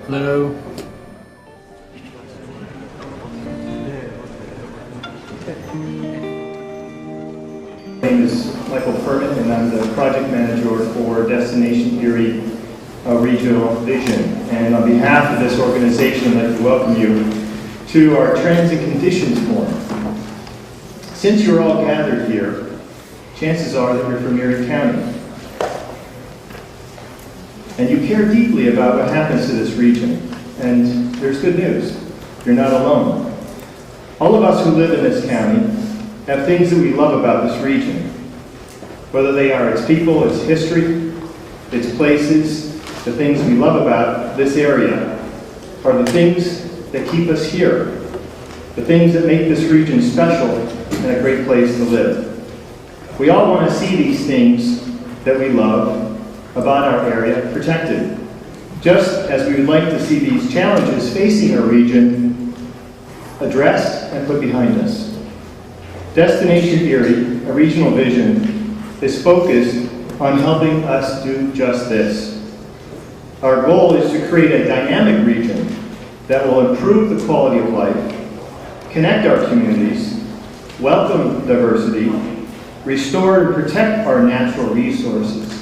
Hello. My name is Michael Furman, and I'm the project manager for Destination Erie Regional Vision. And on behalf of this organization, I'd like to welcome you to our Trends and Conditions Forum. Since you're all gathered here, chances are that you're from Erie County. And you care deeply about what happens to this region. And there's good news. You're not alone. All of us who live in this county have things that we love about this region, whether they are its people, its history, its places. The things we love about this area are the things that keep us here, the things that make this region special and a great place to live. We all want to see these things that we love about our area protected, just as we would like to see these challenges facing our region addressed and put behind us. Destination Erie, a regional vision, is focused on helping us do just this. Our goal is to create a dynamic region that will improve the quality of life, connect our communities, welcome diversity, restore and protect our natural resources,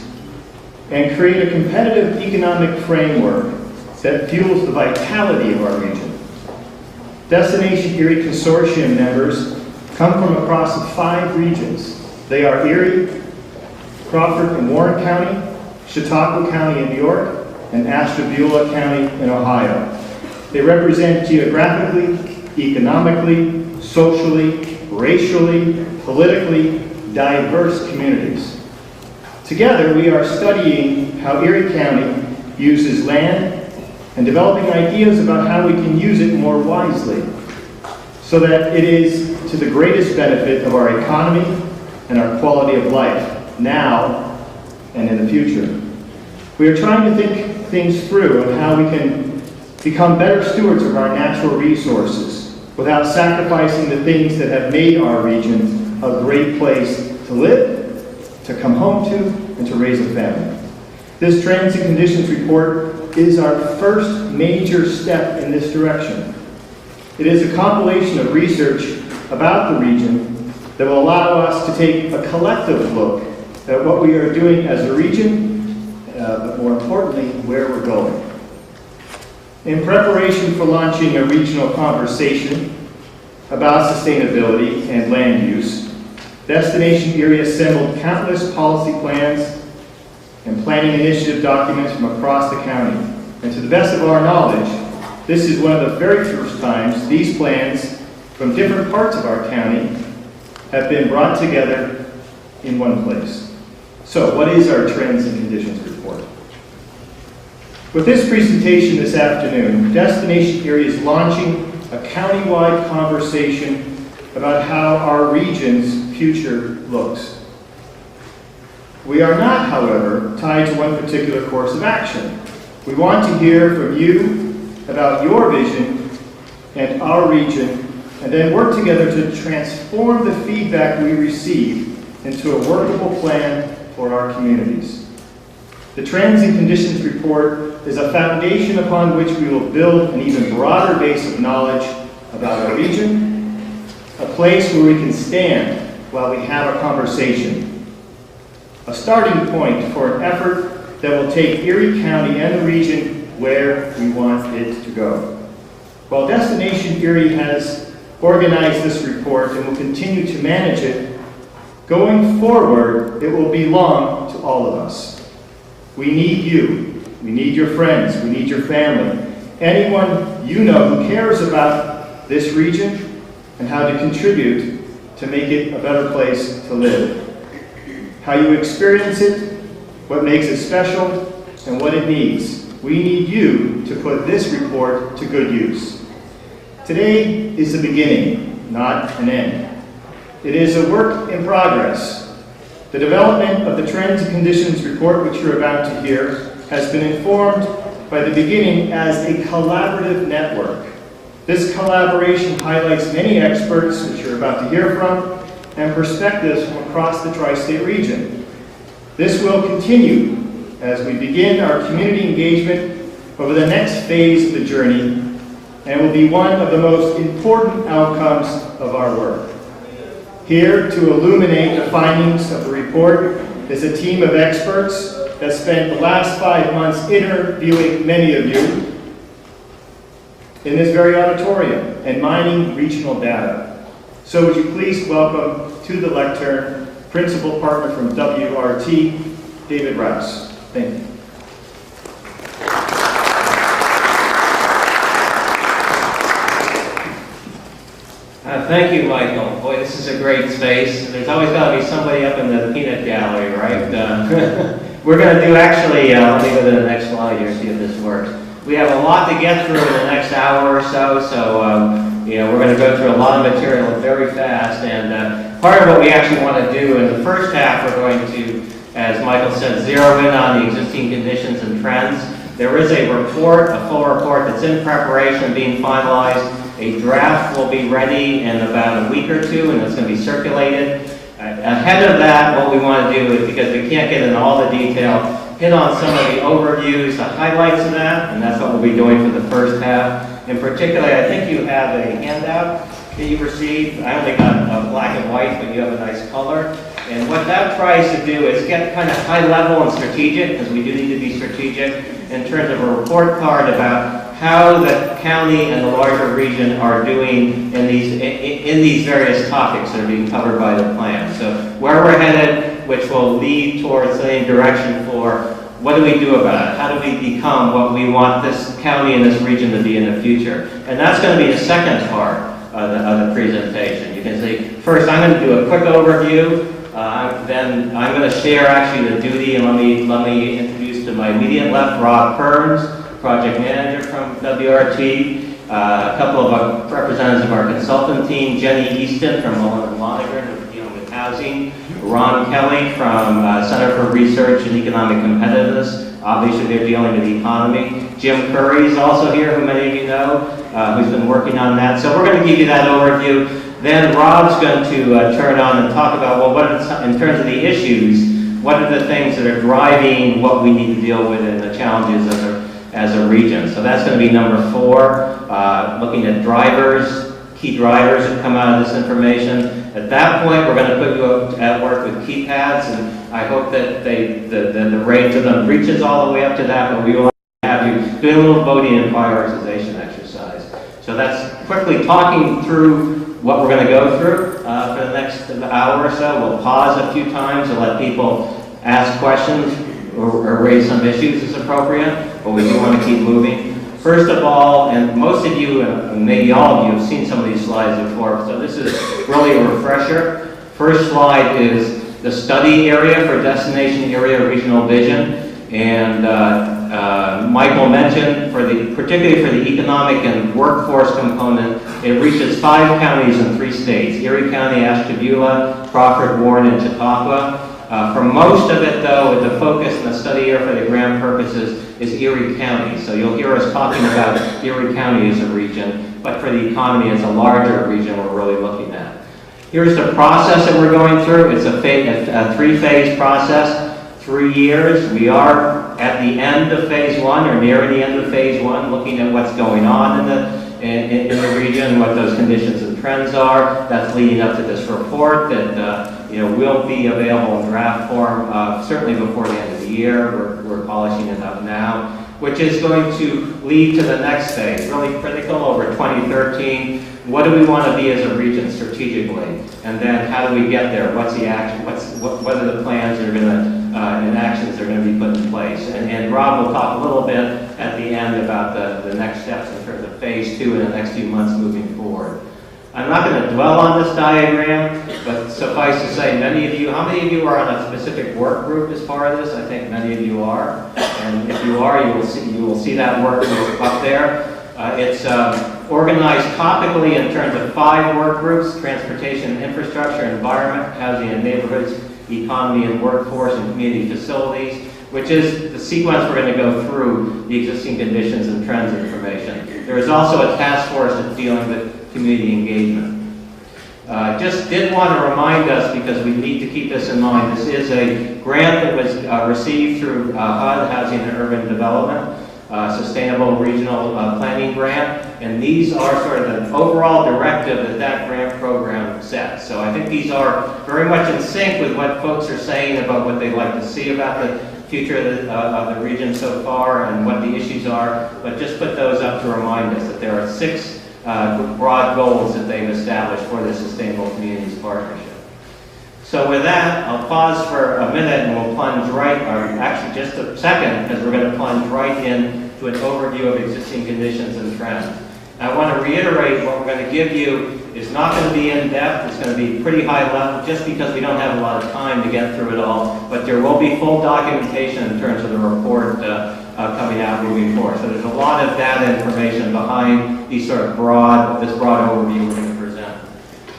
and create a competitive economic framework that fuels the vitality of our region. Destination Erie Consortium members come from across 5 regions. They are Erie, Crawford and Warren County, Chautauqua County in New York, and Ashtabula County in Ohio. They represent geographically, economically, socially, racially, politically diverse communities. Together, we are studying how Erie County uses land and developing ideas about how we can use it more wisely so that it is to the greatest benefit of our economy and our quality of life, now and in the future. We are trying to think things through on how we can become better stewards of our natural resources without sacrificing the things that have made our region a great place to live, to come home to, and to raise a family. This Trends and Conditions report is our first major step in this direction. It is a compilation of research about the region that will allow us to take a collective look at what we are doing as a region, but more importantly, where we're going. In preparation for launching a regional conversation about sustainability and land use, Destination Erie assembled countless policy plans and planning initiative documents from across the county. And to the best of our knowledge, this is one of the very first times these plans from different parts of our county have been brought together in one place. So, what is our Trends and Conditions report? With this presentation this afternoon, Destination Erie is launching a countywide conversation about how our region's future looks. We are not, however, tied to one particular course of action. We want to hear from you about your vision and our region, and then work together to transform the feedback we receive into a workable plan for our communities. The Trends and Conditions report is a foundation upon which we will build an even broader base of knowledge about our region, a place where we can stand while we have a conversation, a starting point for an effort that will take Erie County and the region where we want it to go. While Destination Erie has organized this report and will continue to manage it, going forward, it will belong to all of us. We need you. We need your friends. We need your family. Anyone you know who cares about this region and how to contribute to make it a better place to live. How you experience it, what makes it special, and what it needs. We need you to put this report to good use. Today is the beginning, not an end. It is a work in progress. The development of the Trends and Conditions report, which you're about to hear, has been informed by the beginning as a collaborative network. This collaboration highlights many experts, which you're about to hear from, and perspectives from across the tri-state region. This will continue as we begin our community engagement over the next phase of the journey and will be one of the most important outcomes of our work. Here to illuminate the findings of the report is a team of experts that spent the last 5 months interviewing many of you in this very auditorium and mining regional data. So would you please welcome to the lectern Principal Partner from WRT, David Rouse. Thank you. Thank you, Michael. Boy, this is a great space. There's always got to be somebody up in the peanut gallery, right? We're going to do, actually, let me go to the next slide here, see if this works. We have a lot to get through in the next hour or so, we're going to go through a lot of material very fast, and part of what we actually want to do in the first half, we're going to, as Michael said, zero in on the existing conditions and trends. There is a report, a full report that's in preparation, being finalized. A draft will be ready in about a week or two, and it's going to be circulated. Ahead of that, what we want to do is, because we can't get into all the detail, hit on some of the overviews, the highlights of that, and that's what we'll be doing for the first half. In particular, I think you have a handout that you received. I only got black and white, but you have a nice color. And what that tries to do is get kind of high level and strategic, because we do need to be strategic, in terms of a report card about how the county and the larger region are doing in these various topics that are being covered by the plan. So where we're headed, which will lead towards the same direction for what do we do about it? How do we become what we want this county and this region to be in the future? And that's going to be the second part of the presentation. You can see, first I'm going to do a quick overview. Then I'm going to share actually the duty, and let me introduce to my immediate left, Rob Perns, project manager from WRT, a couple of representatives of our consultant team, Jenny Easton from Mullen & Lonergan, dealing with housing, Ron Kelly from Center for Research and Economic Competitiveness, obviously they're dealing with the economy. Jim Curry is also here, who many of you know, who's been working on that. So we're going to give you that overview. Then Rob's going to turn on and talk about, well, what in terms of the issues, what are the things that are driving what we need to deal with and the challenges as a region. So that's going to be number 4, looking at drivers, key drivers that come out of this information. At that point, we're going to put you at work with keypads, and I hope that the range of them reaches all the way up to that, but we will have you doing a little voting and prioritization exercise. So that's quickly talking through what we're going to go through for the next hour or so. We'll pause a few times and let people ask questions or raise some issues as appropriate, but we do want to keep moving. First of all, and most of you, and maybe all of you, have seen some of these slides before, so this is really a refresher. First slide is the study area for Destination Area Regional Vision, and Michael mentioned, particularly for the economic and workforce component, it reaches 5 counties in 3 states, Erie County, Ashtabula, Crawford, Warren, and Chautauqua. For most of it, though, the focus in the study area for the grant purposes is Erie County. So you'll hear us talking about Erie County as a region, but for the economy as a larger region we're really looking at. Here's the process that we're going through. It's a 3-phase process, 3 years. We are at the end of phase 1, or near the end of phase 1, looking at what's going on in the region, what those conditions and trends are. That's leading up to this report that will be available in draft form certainly before the end of the year. We're polishing it up now, which is going to lead to the next phase, really critical over 2013. What do we want to be as a region strategically? And then how do we get there? What's the action? What are the plans that are going to and actions that are going to be put in place? And Rob will talk a little bit at the end about the next steps in terms of phase 2 in the next few months moving forward. I'm not going to dwell on this diagram, but suffice to say, how many of you are on a specific work group as part of this? I think many of you are. And if you are, you will see that work group up there. It's organized topically in terms of 5 work groups: transportation and infrastructure, environment, housing and neighborhoods, economy and workforce, and community facilities, which is the sequence we're going to go through the existing conditions and trends information. There is also a task force that's dealing with community engagement. Just did want to remind us, because we need to keep this in mind, this is a grant that was received through HUD, Housing and Urban Development. Sustainable Regional Planning Grant, and these are sort of the overall directive that that grant program sets. So I think these are very much in sync with what folks are saying about what they'd like to see about the future of the region so far and what the issues are, but just put those up to remind us that there are 6 broad goals that they've established for the Sustainable Communities Partnership. So with that, I'll pause for a minute and we'll plunge right, or actually just a second, because we're going to plunge right into an overview of existing conditions and trends. I want to reiterate what we're going to give you is not going to be in-depth. It's going to be pretty high level just because we don't have a lot of time to get through it all, but there will be full documentation in terms of the report coming out moving forward. So there's a lot of data information behind these sort of this broad overview we're going to present.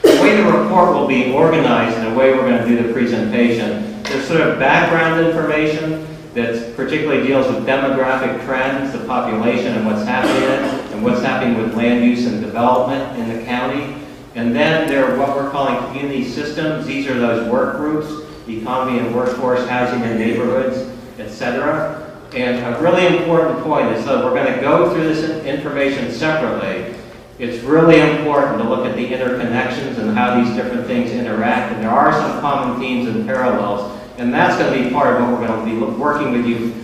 The way the report will be organized and the way we're going to do the presentation, there's sort of background information that particularly deals with demographic trends, the population and what's happening in it, and what's happening with land use and development in the county. And then there are what we're calling community systems. These are those work groups, economy and workforce, housing and neighborhoods, etc. And a really important point is that we're going to go through this information separately. It's really important to look at the interconnections and how these different things interact. And there are some common themes and parallels. And that's going to be part of what we're going to be working with you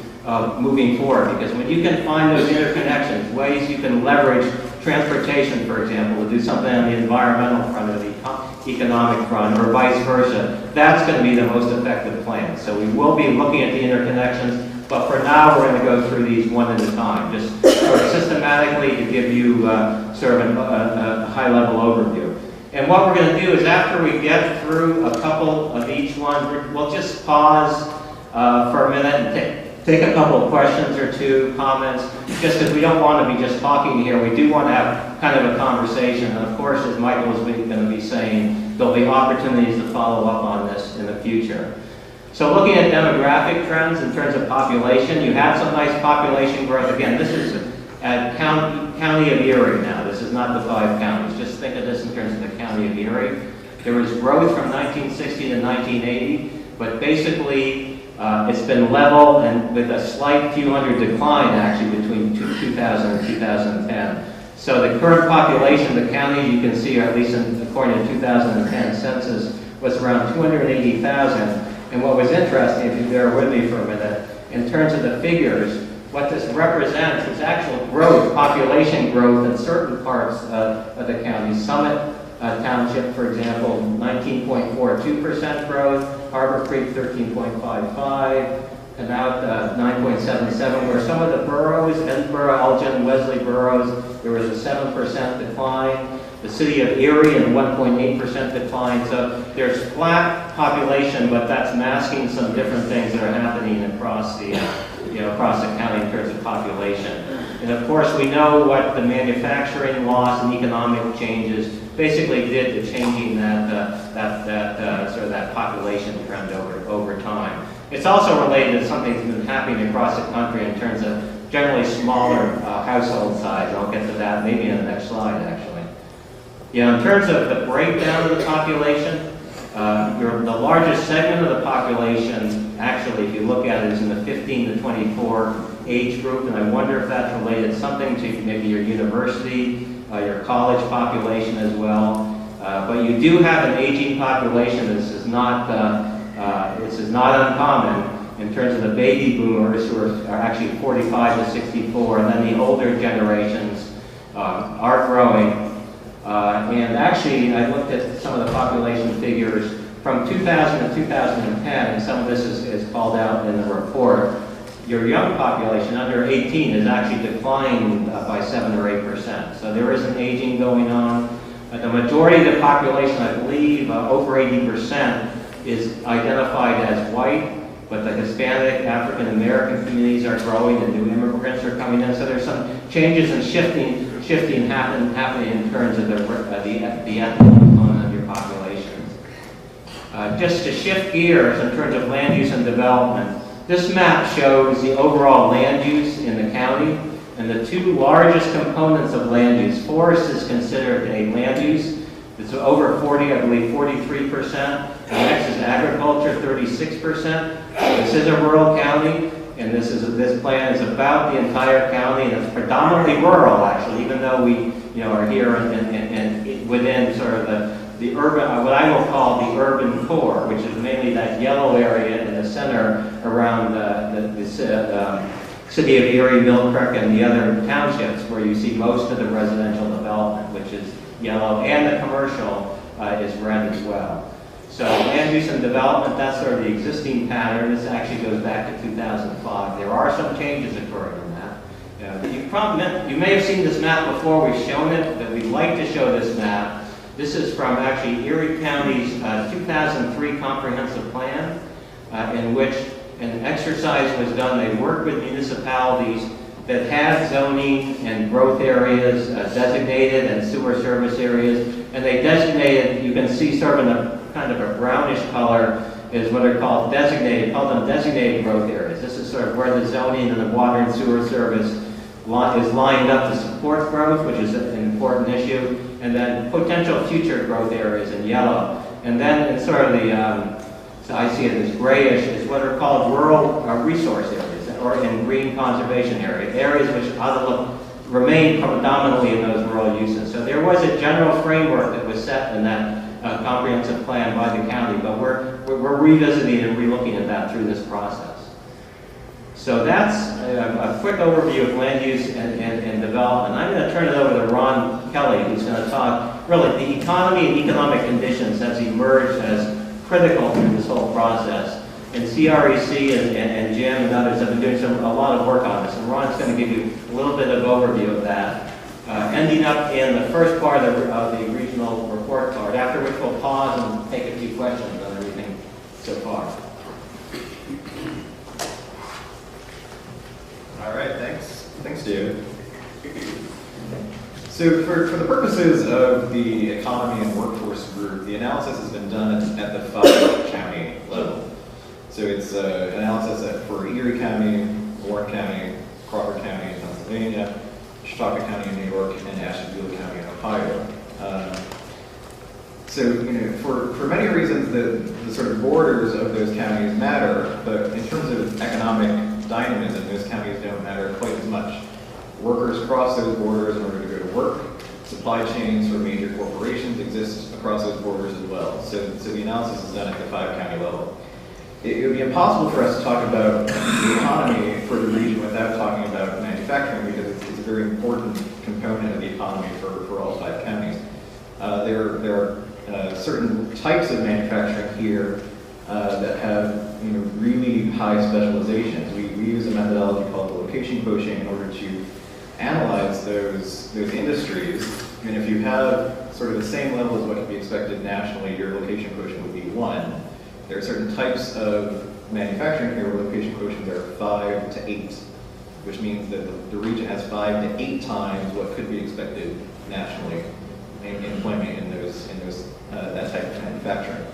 moving forward. Because when you can find those interconnections, ways you can leverage transportation, for example, to do something on the environmental front or the economic front, or vice versa, that's going to be the most effective plan. So we will be looking at the interconnections. But for now, we're going to go through these one at a time, just sort of systematically to give you sort of a high-level overview. And what we're going to do is after we get through a couple of each one, we'll just pause for a minute and take a couple of questions or two, comments, just because we don't want to be just talking here. We do want to have kind of a conversation. And of course, as Michael is going to be saying, there'll be opportunities to follow up on this in the future. So looking at demographic trends in terms of population, you have some nice population growth. Again, this is at county of Erie now. This is not the 5 counties. Just think of this in terms of the county of Erie. There was growth from 1960 to 1980, but basically it's been level and with a slight few hundred decline actually between 2000 and 2010. So the current population of the county, you can see, or at least according to 2010 census, was around 280,000. And what was interesting, if you bear with me for a minute, in terms of the figures, what this represents is actual growth, population growth in certain parts of the county. Summit Township, for example, 19.42% growth, Harbor Creek 13.55, Canal 9.77, where some of the boroughs, Edinburgh, Elgin, Wesley boroughs, there was a 7% decline. The city of Erie, and 1.8% decline. So there's flat population, but that's masking some different things that are happening across the, across the county in terms of population. And of course, we know what the manufacturing loss and economic changes basically did to changing sort of that population trend over time. It's also related to something that's been happening across the country in terms of generally smaller household size. I'll get to that maybe in the next slide, actually. In terms of the breakdown of the population, the largest segment of the population, actually, if you look at it, is in the 15 to 24 age group, and I wonder if that's related something to maybe your university, your college population as well. But you do have an aging population. This is not uncommon in terms of the baby boomers who are actually 45 to 64, and then the older generations are growing. And actually, I looked at some of the population figures from 2000 to 2010, and some of this is called out in the report. Your young population, under 18, is actually declining by 7 or 8%. So there is an aging going on. The majority of the population, I believe, over 80%, is identified as white, but the Hispanic, African American communities are growing, and new immigrants are coming in. So there's some changes and shifting happening in terms of the ethnic component of your populations. Just to shift gears in terms of land use and development, this map shows the overall land use in the county, and the 2 largest components of land use. Forest is considered a land use. It's over 40, I believe 43%. The next is agriculture, 36%. This is a rural county. And this plan is about the entire county, and it's predominantly rural, actually, even though we are here and within sort of the urban, what I will call the urban core, which is mainly that yellow area in the center around the city of Erie, Mill Creek, and the other townships where you see most of the residential development, which is yellow, and the commercial is red as well. So land use and development, that's sort of the existing pattern. This actually goes back to 2005. There are some changes occurring in that. You may have seen this map before. We've shown it, but we'd like to show this map. This is from actually Erie County's 2003 comprehensive plan, in which an exercise was done. They worked with municipalities that had zoning and growth areas designated and sewer service areas, and they designated, you can see sort of in a kind of a brownish color, is what are called designated, call them designated growth areas. This is sort of where the zoning and the water and sewer service is lined up to support growth, which is an important issue, and then potential future growth areas in yellow. And then in sort of the, so I see it as grayish, is what are called rural resource areas, or in green conservation areas which remain predominantly in those rural uses. So there was a general framework that was set in that comprehensive plan by the county, but we're revisiting and relooking at that through this process. So that's a quick overview of land use and development. I'm going to turn it over to Ron Kelly, who's going to talk, really, the economy and economic conditions has emerged as critical through this whole process. And CREC and Jim and others have been doing a lot of work on this, and Ron's going to give you a little bit of overview of that. Ending up in the first part of the regional report card, after which we'll pause and take a few questions on everything so far. All right, thanks. Thanks, David. So for the purposes of the economy and workforce group, the analysis has been done at the 5-county level. So it's an analysis for Erie County, Warren County, Crawford County in Pennsylvania, Chautauqua County in New York, and Ashtabula County in Ohio. So, for many reasons, the sort of borders of those counties matter, but in terms of economic dynamism, those counties don't matter quite as much. Workers cross those borders in order to go to work. Supply chains for major corporations exist across those borders as well. So the analysis is done at the 5-county level. It would be impossible for us to talk about the economy for the region without talking about manufacturing, because it's a very important component of the economy for all 5 counties. There are certain types of manufacturing here that have really high specializations. We use a methodology called the location quotient in order to analyze those industries. And if you have sort of the same level as what can be expected nationally, your location quotient would be 1. There are certain types of manufacturing here where location quotients are 5 to 8, which means that the region has 5 to 8 times what could be expected nationally in employment in that type of manufacturing.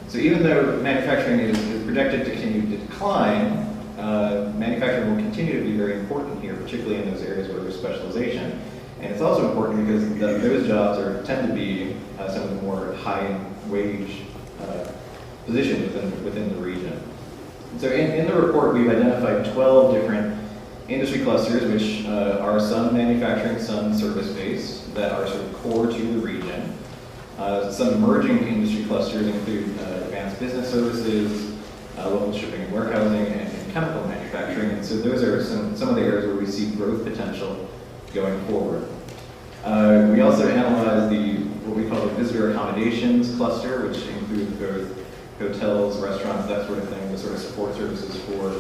So even though manufacturing is projected to continue to decline, manufacturing will continue to be very important here, particularly in those areas where there's specialization. And it's also important because those jobs tend to be some of the more high-wage positions within the region. So in the report, we've identified 12 different industry clusters, which are some manufacturing, some service-based, that are sort of core to the region. Some emerging industry clusters include advanced business services, local shipping and warehousing, and chemical manufacturing. And so those are some of the areas where we see growth potential going forward. We also analyzed what we call the visitor accommodations cluster, which includes both hotels, restaurants, that sort of thing, the sort of support services for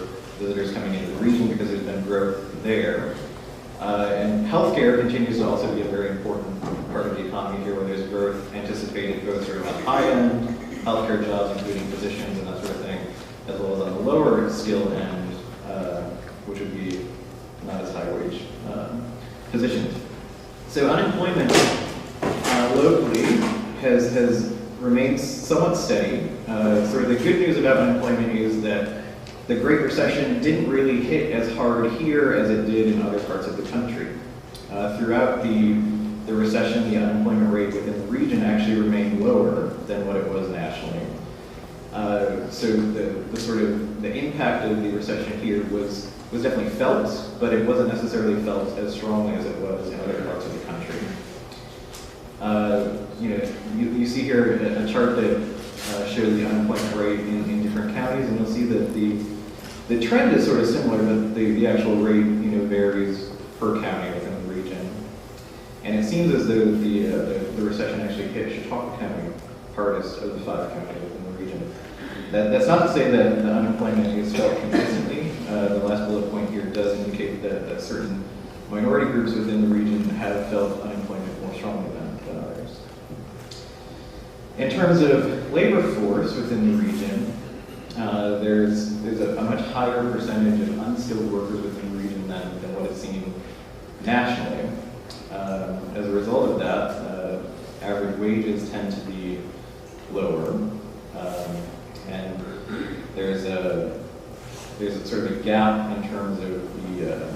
visitors coming into the region, because there's been growth there. And healthcare continues to also be a very important part of the economy here, where there's growth anticipated both sort of on high-end healthcare jobs, including physicians and that sort of thing, as well as on the lower skill end, which would be not as high-wage positions. So unemployment locally has remained somewhat steady. Sort of the good news about unemployment is that the Great Recession didn't really hit as hard here as it did in other parts of the country. Throughout the recession, the unemployment rate within the region actually remained lower than what it was nationally. So the sort of the impact of the recession here was definitely felt, but it wasn't necessarily felt as strongly as it was in other parts of the country. You see here a chart that shows the unemployment rate in different counties, and you'll see that the trend is sort of similar, but the actual rate varies per county within the region. And it seems as though the recession actually hit Chautauqua County hardest of the 5 counties within the region. That's not to say that the unemployment is felt consistently. The last bullet point here does indicate that certain minority groups within the region have felt unemployment more strongly than others. In terms of labor force within the region, there's a much higher percentage of unskilled workers within the region than what is seen nationally. As a result of that, average wages tend to be lower, and there's a sort of a gap in terms of the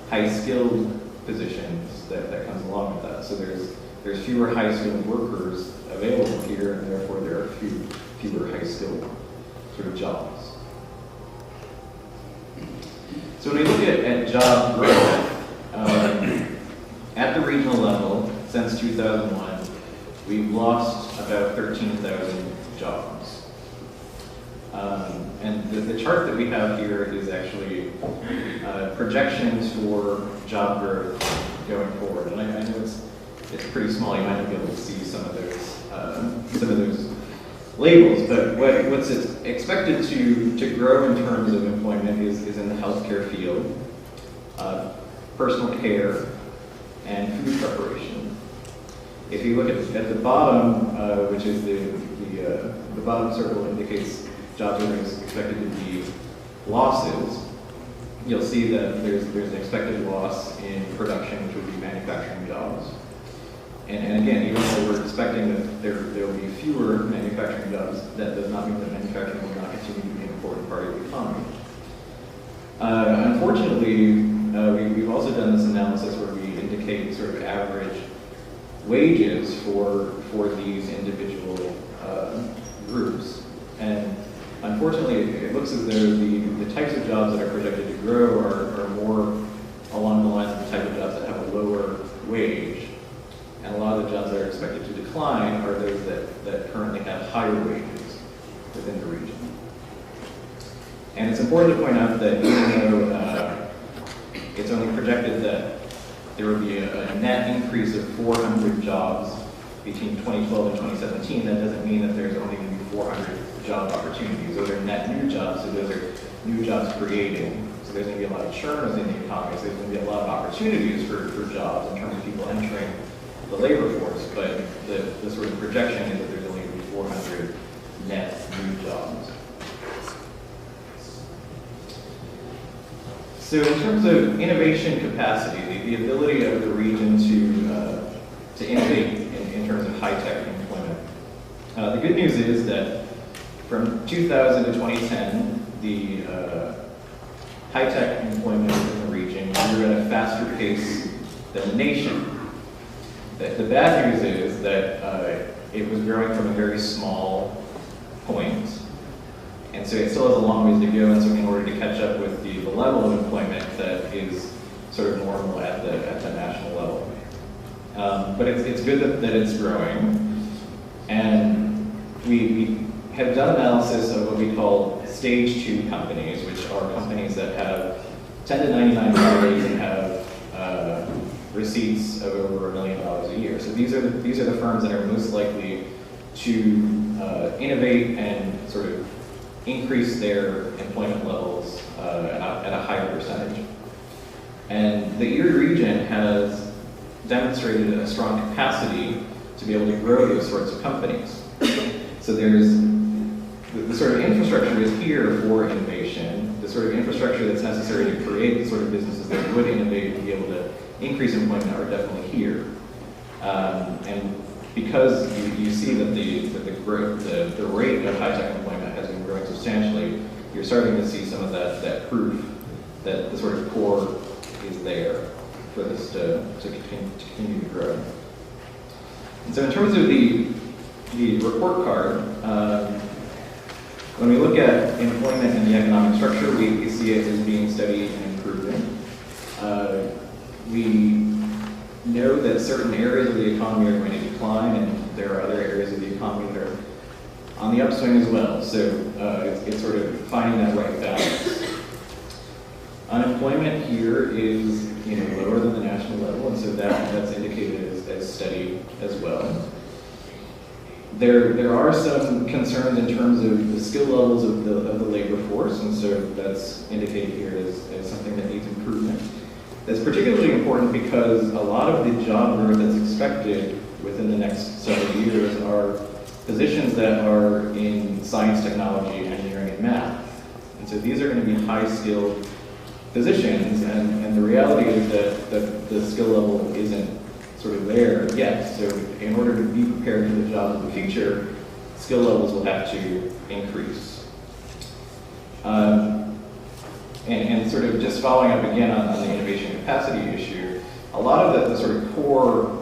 high-skilled positions that comes along with that. So there's fewer high-skilled workers available here, and therefore there are fewer high-skilled sort of jobs. So when we look at job growth, at the regional level, since 2001, we've lost about 13,000 jobs. And the chart that we have here is actually projections for job growth going forward. And I know it's pretty small. You might not be able to see some of those labels, but what's expected to grow in terms of employment is in the healthcare field, personal care, and food preparation. If you look at the bottom, which is the bottom circle indicates jobs that are expected to be losses, you'll see that there's an expected loss in production, which would be manufacturing jobs. And again, even though we're expecting that there will be fewer manufacturing jobs, that does not mean that manufacturing will not continue to be an important part of the economy. Unfortunately, we've also done this analysis where we indicate sort of average wages for these individual groups. And unfortunately, it looks as though the types of jobs that are projected to grow are more along the lines of the type of jobs that have a lower wage. And a lot of the jobs that are expected to decline are those that currently have higher wages within the region. And it's important to point out that even though it's only projected that there will be a net increase of 400 jobs between 2012 and 2017, that doesn't mean that there's only going to be 400 job opportunities. Those are net new jobs, so those are new jobs created. So there's going to be a lot of churn within the economy, so there's going to be a lot of opportunities for jobs in terms of people entering the labor force, but the sort of projection is that there's only going to be 400 net new jobs. So in terms of innovation capacity, the ability of the region to innovate in terms of high-tech employment, the good news is that from 2000 to 2010, the high-tech employment in the region grew at a faster pace than the nation. The bad news is that it was growing from a very small point, and so it still has a long ways to go, and so in order to catch up with the level of employment that is sort of normal at the national level. But it's good that it's growing, and we have done analysis of what we call stage 2 companies, which are companies that have 10 to 99 employees and have receipts of over $1 million a year. So these are the firms that are most likely to innovate and sort of increase their employment levels at a higher percentage. And the Erie region has demonstrated a strong capacity to be able to grow those sorts of companies. So there's the sort of infrastructure is here for innovation, the sort of infrastructure that's necessary to create the sort of businesses that would innovate and be able to increase employment are definitely here. And because you see that the rate of high-tech employment has been growing substantially, you're starting to see some of that proof that the sort of core is there for this to continue to grow. And so in terms of the report card, When we look at employment and the economic structure, we see it as being steady and improving. We know that certain areas of the economy are going to decline, and there are other areas of the economy that are on the upswing as well. So it's sort of finding that right balance. Unemployment here is lower than the national level, and so that's indicated as steady as well. There are some concerns in terms of the skill levels of the labor force, and so that's indicated here as something that needs improvement. That's particularly important because a lot of the job growth that's expected within the next several years are positions that are in science, technology, engineering, and math. And so these are going to be high-skilled positions, and the reality is that the skill level isn't sort of there yet. So in order to be prepared for the jobs of the future, skill levels will have to increase. And sort of just following up again on the innovation capacity issue, a lot of the sort of core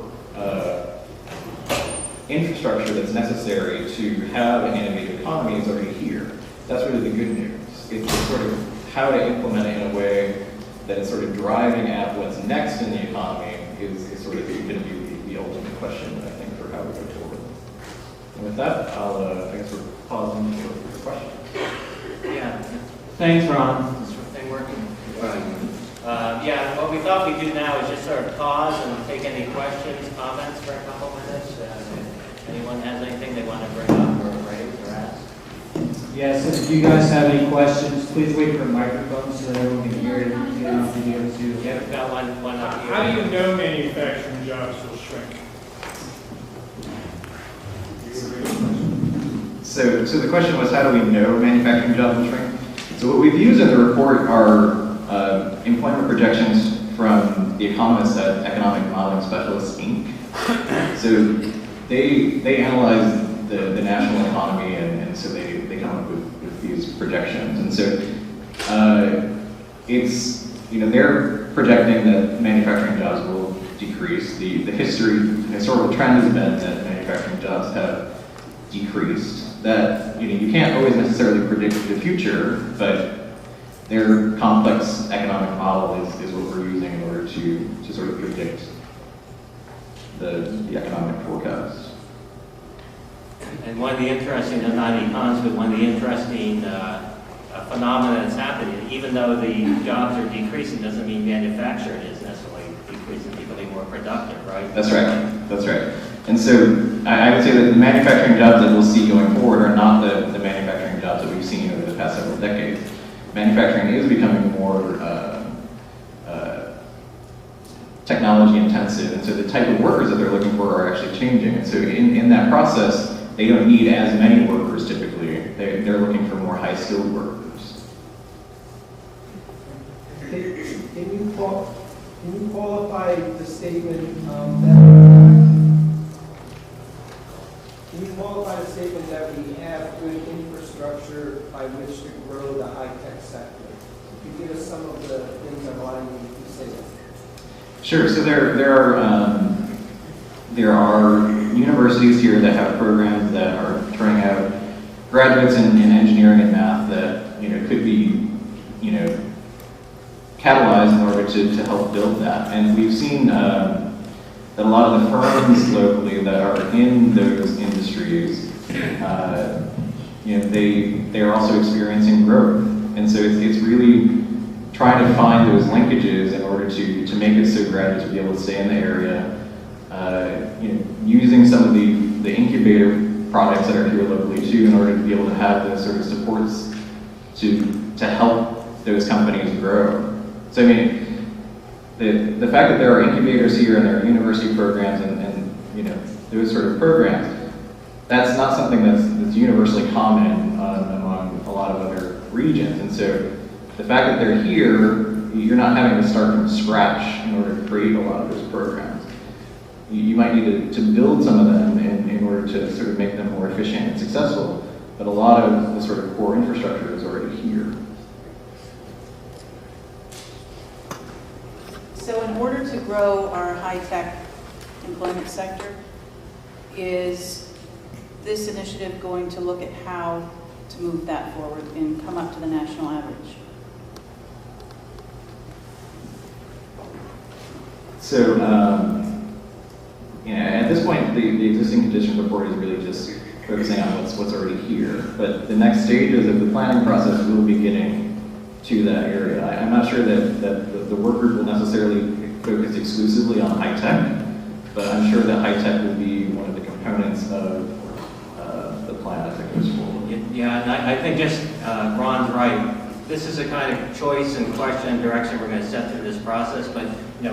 infrastructure that's necessary to have an innovative economy is already here. That's really the good news. It's sort of how to implement it in a way that is sort of driving at what's next in the economy is sort of going to be the ultimate question, I think, for how we go forward. And with that, I guess we're pausing for questions. Yeah. Thanks, Ron. Is this thing working? Yeah, what we thought we'd do now is just sort of pause and take any questions, comments for a couple minutes. If anyone has anything they want to bring up or raise or ask. Yes, and if you guys have any questions, please wait for a microphone so that everyone can hear it and get on video too. Yeah, we've got one up here. How do you know manufacturing jobs will shrink? So the question was, how do we know manufacturing jobs will shrink? So what we've used in the report are employment projections from the economists at Economic Modeling Specialists, Inc. So they analyze the national economy, and so they come up with these projections. And so it's, they're projecting that manufacturing jobs will decrease. The historical trend has been that manufacturing jobs have decreased. That, you can't always necessarily predict the future, but their complex economic model is what we're using in order to sort of predict the economic forecast. And one of the interesting, I'm not an economist, but one of the interesting phenomena that's happening, even though the jobs are decreasing, doesn't mean manufacturing is necessarily decreasing, people being more productive, right? That's right. And so I would say that the manufacturing jobs that we'll see going forward are not the manufacturing jobs that we've seen over the past several decades. Manufacturing is becoming more technology intensive, and so the type of workers that they're looking for are actually changing. And so in that process, they don't need as many workers typically. They're looking for more high-skilled workers. Can you qualify the statement that we have good infrastructure by which to grow the high-tech sector? Could you give us some of the things underlying you say that? Sure. So there are universities here that have programs that are turning out graduates in engineering and math that could be catalyzed in order to help build that. And we've seen that a lot of the firms locally that are in those industries, they are also experiencing growth. And so it's really trying to find those linkages in order to make it so graduates will be able to stay in the area, using some of the incubator projects that are here locally too, in order to be able to have those sort of supports to help those companies grow. So I mean, the fact that there are incubators here and there are university programs and those sort of programs, that's not something that's universally common among a lot of other regions. And so the fact that they're here, you're not having to start from scratch in order to create a lot of those programs. You might need to build some of them in order to sort of make them more efficient and successful, but a lot of the sort of core infrastructure is already here. So in order to grow our high-tech employment sector, is this initiative going to look at how to move that forward and come up to the national average. So, at this point, the existing condition report is really just focusing on what's already here. But the next stages of the planning process will be getting to that area. I'm not sure that the work group will necessarily focus exclusively on high tech, but I'm sure that high tech will be one of the components of the plan as it goes forward. Yeah, and I think just, Ron's right. This is a kind of choice and question and direction we're going to set through this process, but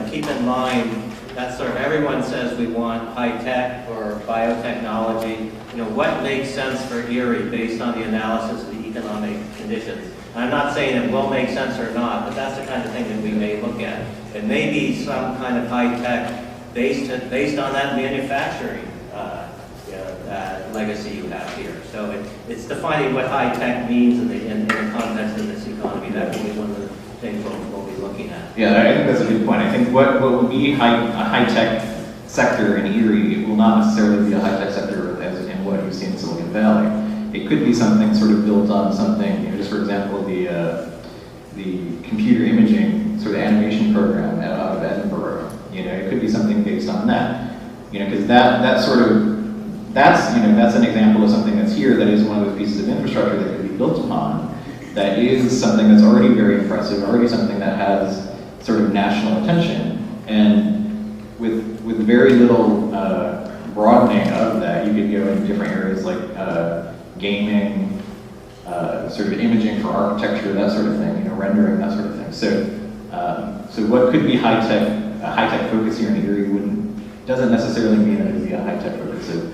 keep in mind that sort of everyone says we want high tech or biotechnology. What makes sense for Erie based on the analysis of the economic conditions? And I'm not saying it will make sense or not, but that's the kind of thing that we may look at. It may be some kind of high tech based on that manufacturing legacy you have here. So it's defining what high tech means in the context of this economy. That will be one of the things we'll be looking at. Yeah, I think that's a good point. I think what will be a high tech sector in Erie will not necessarily be a high tech sector as in what you see in Silicon Valley. It could be something sort of built on something, just for example, the computer imaging sort of animation program out of Edinburgh. It could be something based on that. Because that's an example of something that's here that is one of those pieces of infrastructure that could be built upon. That is something that's already very impressive, already something that has sort of national attention, and with very little broadening of that, you could go into different areas like gaming, sort of imaging for architecture, that sort of thing, rendering, that sort of thing. So what could be high tech focus here in Erie doesn't necessarily mean that it would be a high tech focus of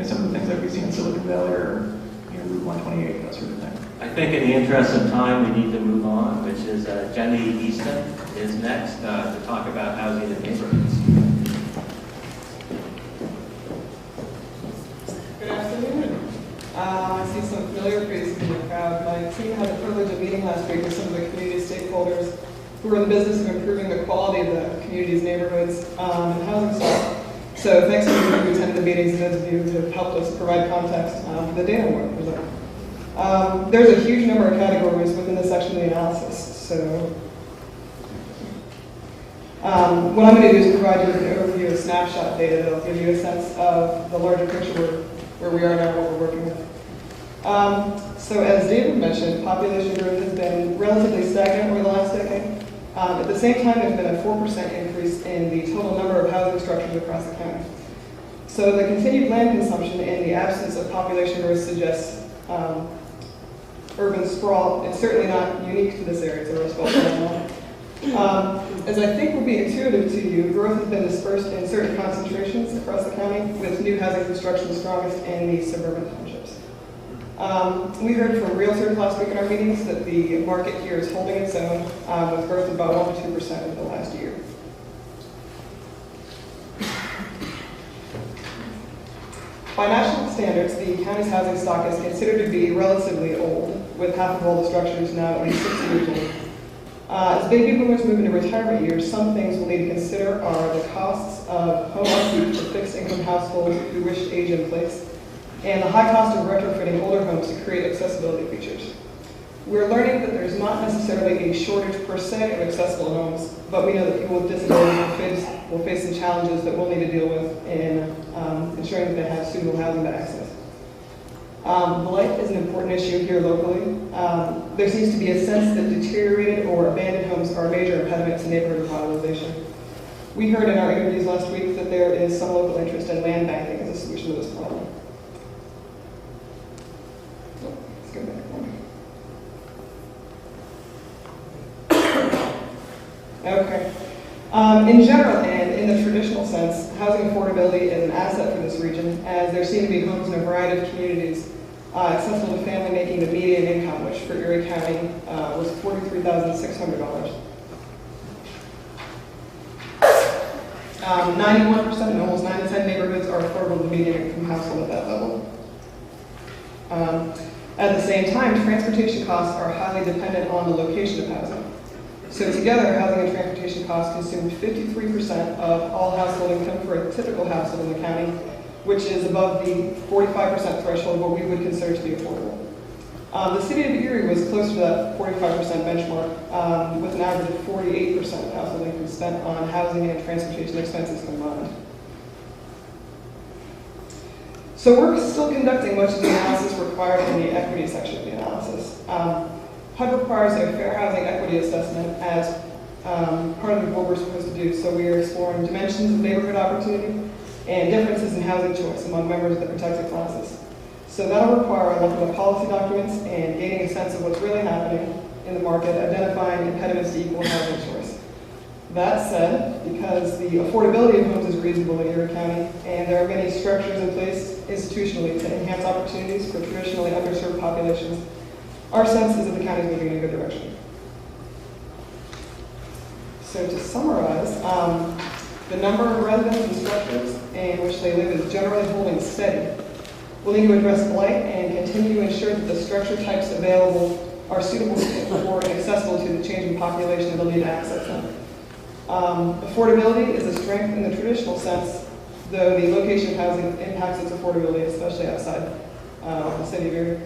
some of the things that we see in Silicon Valley or Route 128, that sort of thing. I think in the interest of time, we need to move on, which is Jenny Easton is next to talk about housing and neighborhoods. Good afternoon. I see some familiar faces in the crowd. My team had the privilege of meeting last week with some of the community stakeholders who are in the business of improving the quality of the community's neighborhoods and housing stock. So thanks to you who attended the meetings and those of you who have helped us provide context for the data we're presenting. There's a huge number of categories within this section of the analysis. So what I'm going to do is provide you with an overview of snapshot data that will give you a sense of the larger picture where we are now and what we're working with. So as David mentioned, population growth has been relatively stagnant over the last decade. At the same time, there's been a 4% increase in the total number of housing structures across the county. So the continued land consumption in the absence of population growth suggests urban sprawl. It's certainly not unique to this area, it's a responsible. As I think will be intuitive to you, growth has been dispersed in certain concentrations across the county, with new housing construction strongest in the suburban townships. We heard from realtors last week in our meetings that the market here is holding its own, with growth of about 1 to 2% over the last year. By national standards, the county's housing stock is considered to be relatively old, with half of all the structures now at least 60 years old. As baby boomers move into retirement years, some things we'll need to consider are the costs of home upkeep for fixed-income households who wish to age in place, and the high cost of retrofitting older homes to create accessibility features. We're learning that there's not necessarily a shortage per se of accessible homes, but we know that people with disabilities will face some challenges that we'll need to deal with in ensuring that they have suitable housing to access. Blight is an important issue here locally. There seems to be a sense that deteriorated or abandoned homes are a major impediment to neighborhood revitalization. We heard in our interviews last week that there is some local interest in land banking as a solution to this problem. Let's go back one. Okay. In general and in the traditional sense, housing affordability is an asset for this region, as there seem to be homes in a variety of communities accessible to family making the median income, which for Erie County was $43,600. 91% in almost 9 to 10 neighborhoods are affordable to the median income household at that level. At the same time, transportation costs are highly dependent on the location of housing. So together, housing and transportation costs consume 53% of all household income for a typical household in the county, which is above the 45% threshold of what we would consider to be affordable. The city of Erie was close to that 45% benchmark, with an average of 48% household income spent on housing and transportation expenses combined. So we're still conducting much of the analysis required in the equity section of the analysis. HUD requires a fair housing equity assessment as part of what we're supposed to do. So we are exploring dimensions of neighborhood opportunity and differences in housing choice among members of the protected classes. So that'll require a look at the policy documents and gaining a sense of what's really happening in the market, identifying impediments to equal housing choice. That said, because the affordability of homes is reasonable in Erie County, and there are many structures in place institutionally to enhance opportunities for traditionally underserved populations, our sense is that the county is moving in a good direction. So to summarize, the number of residents and structures in which they live is generally holding steady. We'll need to address blight and continue to ensure that the structure types available are suitable for and accessible to the changing population that will need to access them. Affordability is a strength in the traditional sense, though the location of housing impacts its affordability, especially outside the city of Erie.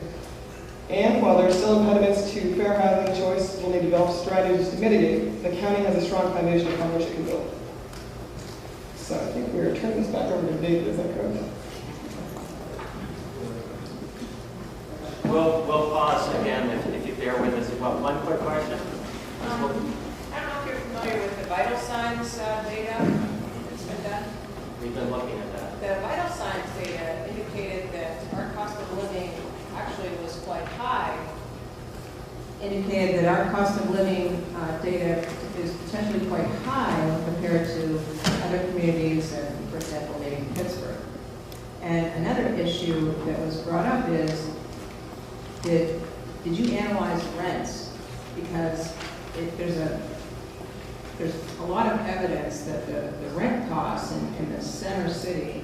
And while there are still impediments to fair housing choice, we'll need to develop strategies to mitigate. The county has a strong foundation upon which it can build. So I think we're turning this back over to David, is that correct? We'll pause again if you bear with us. Well, one quick question. I don't know if you're familiar with the vital signs data that's been done. We've been looking at that. The vital signs data indicated that our cost of living actually was quite high. Indicated that our cost of living data is potentially quite high when compared to other communities, for example, maybe Pittsburgh. And another issue that was brought up is, did you analyze rents? Because there's a lot of evidence that the rent costs in the center city,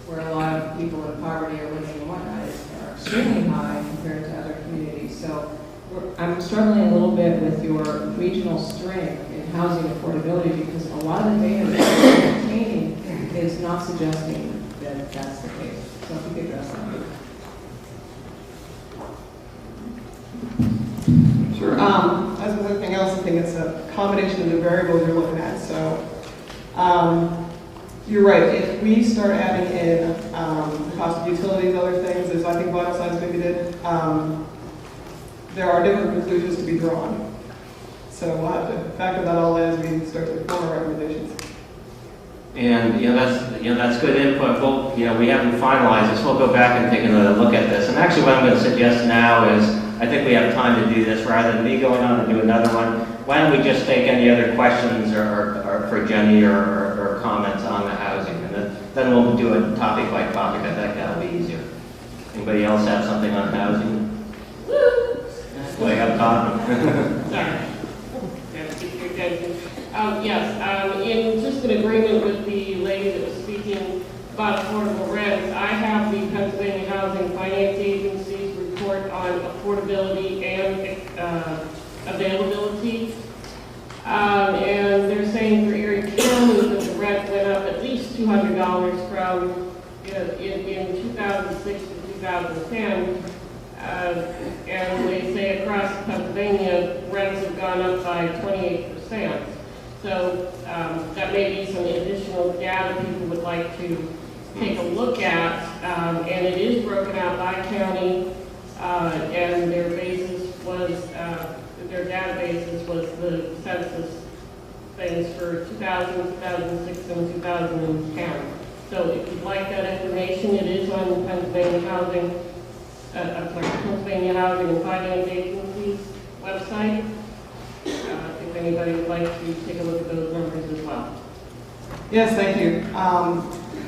where a lot of people in poverty are living and whatnot, are extremely high compared to other communities. So I'm struggling a little bit with your regional strength in housing affordability, because a lot of the data that you're obtaining is not suggesting that that's the case. So if you could address that. Sure. As with everything else, I think it's a combination of the variables you're looking at. So you're right. If we start adding in the cost of utilities, other things, as I think vital signs maybe did, there are different conclusions to be drawn. So we'll have to factor that all in as we start to form our recommendations. And that's good input. We'll, we haven't finalized this. We'll go back and take another look at this. And actually, what I'm going to suggest now is, I think we have time to do this rather than me going on and do another one. Why don't we just take any other questions or for Jenny or comments on the housing, and then we'll do it topic by topic. I think that'll be easier. Anybody else have something on housing? Way up top. Yes, in just in agreement with the lady that was speaking about affordable rents, I have the Pennsylvania Housing Finance Agency's report on affordability and availability. And they're saying for Erie County that the rent went up at least $200 from in 2006 to 2010. And they say across Pennsylvania, rents have gone up by 28%. So that may be some additional data people would like to take a look at. And it is broken out by county, and their basis was, their databases was the census things for 2000, 2006, and 2010. So if you'd like that information, it is on the Pennsylvania Pennsylvania Housing and Finance Agency's website. If anybody would like to take a look at those numbers as well. Yes, thank you.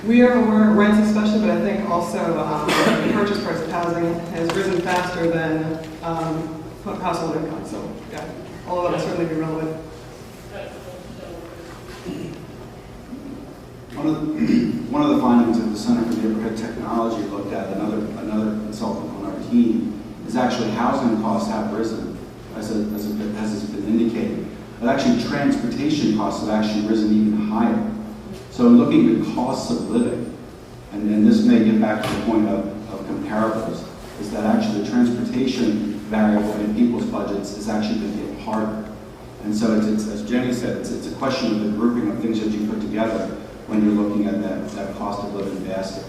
We are aware of rents especially, but I think also the purchase price of housing has risen faster than household income. So yeah, all of that will certainly be relevant. One of the findings that the Center for Neighborhood Technology looked at, another consultant on our team, is actually housing costs have risen, as has been indicated. But actually transportation costs have actually risen even higher. So looking at costs of living, and this may get back to the point of comparables, is that actually the transportation variable in people's budgets is actually going to get harder. And so it's as Jenny said, it's a question of the grouping of things that you put together when you're looking at that cost of living basket.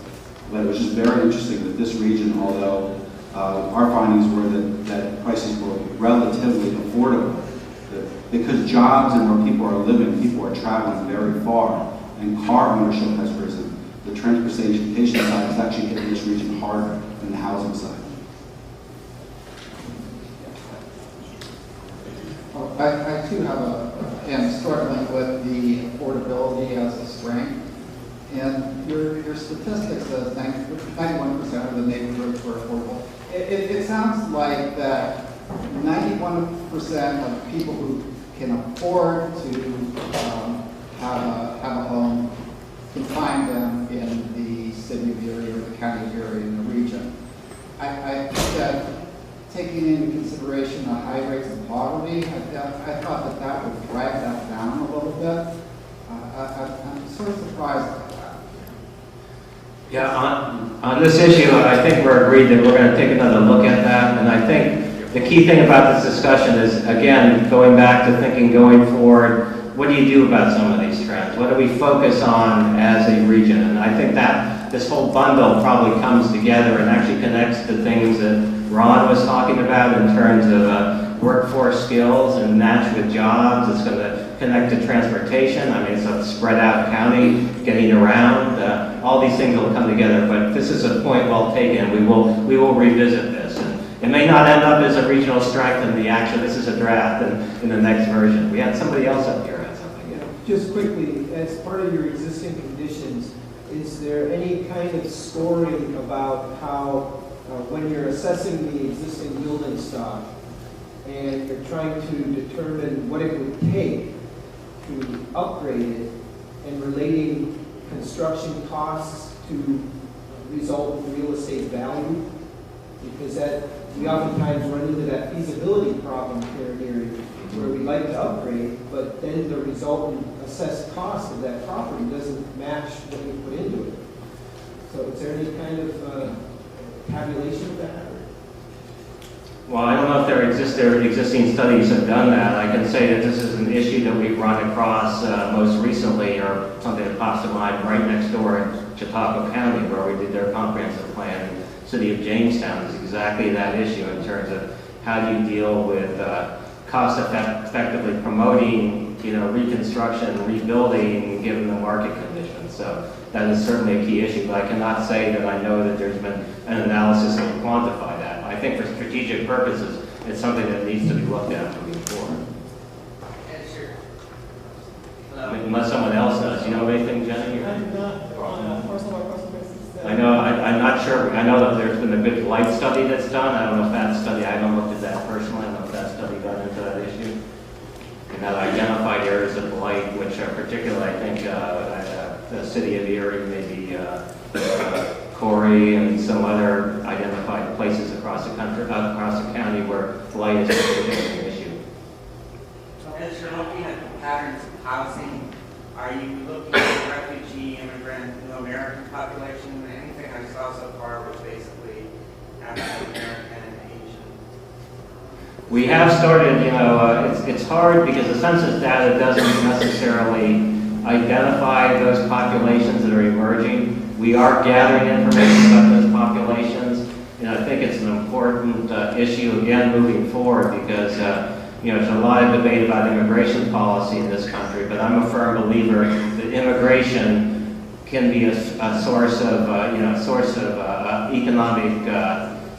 But it was just very interesting that this region, although our findings were that prices were relatively affordable, because jobs and where people are living, people are traveling very far, and car ownership has risen. The transportation side is actually hitting this region harder than the housing side. Well, I too am struggling with the affordability as a strength. And your statistics says 91% of the neighborhoods were affordable. It sounds like that 91% of people who can afford to have a home can find them in the city of Erie or the county of Erie in the region. I think that taking into consideration the high rates of poverty, I thought that would drag that down a little bit. I'm sort of surprised by that. Yeah, on this issue, I think we're agreed that we're going to take another look at that. And I think the key thing about this discussion is, again, going back to thinking going forward, what do you do about some of these trends? What do we focus on as a region? And I think that this whole bundle probably comes together and actually connects to things that Ron was talking about in terms of workforce skills and match with jobs. It's going to connect to transportation. I mean, it's a spread out county, getting around. All these things will come together, but this is a point well taken. We will revisit this. And it may not end up as a regional strength in the action. This is a draft in the next version. We had somebody else up here had something. Yeah, just quickly, as part of your existing conditions, is there any kind of scoring about how, when you're assessing the existing building stock, and you're trying to determine what it would take to upgrade it, and relating construction costs to result in real estate value? Because that, we oftentimes run into that feasibility problem here in Erie, where we like to upgrade, but then the resultant assessed cost of that property doesn't match what we put into it. So is there any kind of tabulation of that? Well, I don't know if there existing studies have done that. I can say that this is an issue that we've run across most recently, or something that pops to mind right next door in Chautauqua County, where we did their comprehensive plan. And the city of Jamestown is exactly that issue in terms of how do you deal with cost-effectively promoting, reconstruction, rebuilding, given the market conditions. So that is certainly a key issue, but I cannot say that I know that there's been an analysis that would quantify that. I think for strategic purposes, it's something that needs to be looked at moving forward. Unless someone else does. You know anything, Jenny? I'm not I know, I'm not sure. I know that there's been a good light study that's done. I don't know if that study, I haven't looked at that personally. I don't know if that study got into that issue. And that identified areas of light, which are particularly, I think, the city of Erie, maybe Corey, and some other identified places across the country, across the county where light is a particular issue. As you're looking at the patterns of housing, are you looking at refugee, immigrant, new American population? Anything I saw so far was basically African American and Asian. We have started, it's hard because the census data doesn't necessarily identify those populations that are emerging. We are gathering information about those populations, and I think it's an important issue, again, moving forward, because there's a lot of debate about immigration policy in this country, but I'm a firm believer that immigration can be a source of, economic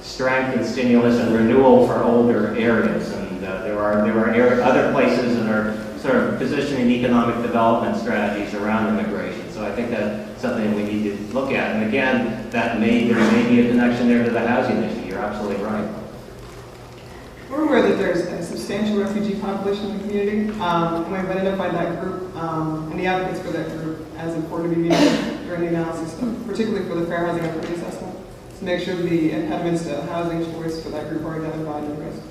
strength and stimulus and renewal for older areas. And there are other places that are sort of positioning economic development strategies around immigration. So I think that's something we need to look at. And again, there may be a connection there to the housing issue. You're absolutely right. We're aware that there's a substantial refugee population in the community, and we've identified that group and the advocates for that group as important to be viewed during the analysis, particularly for the fair housing equity assessment, to make sure the impediments to housing choice for that group are identified and addressed.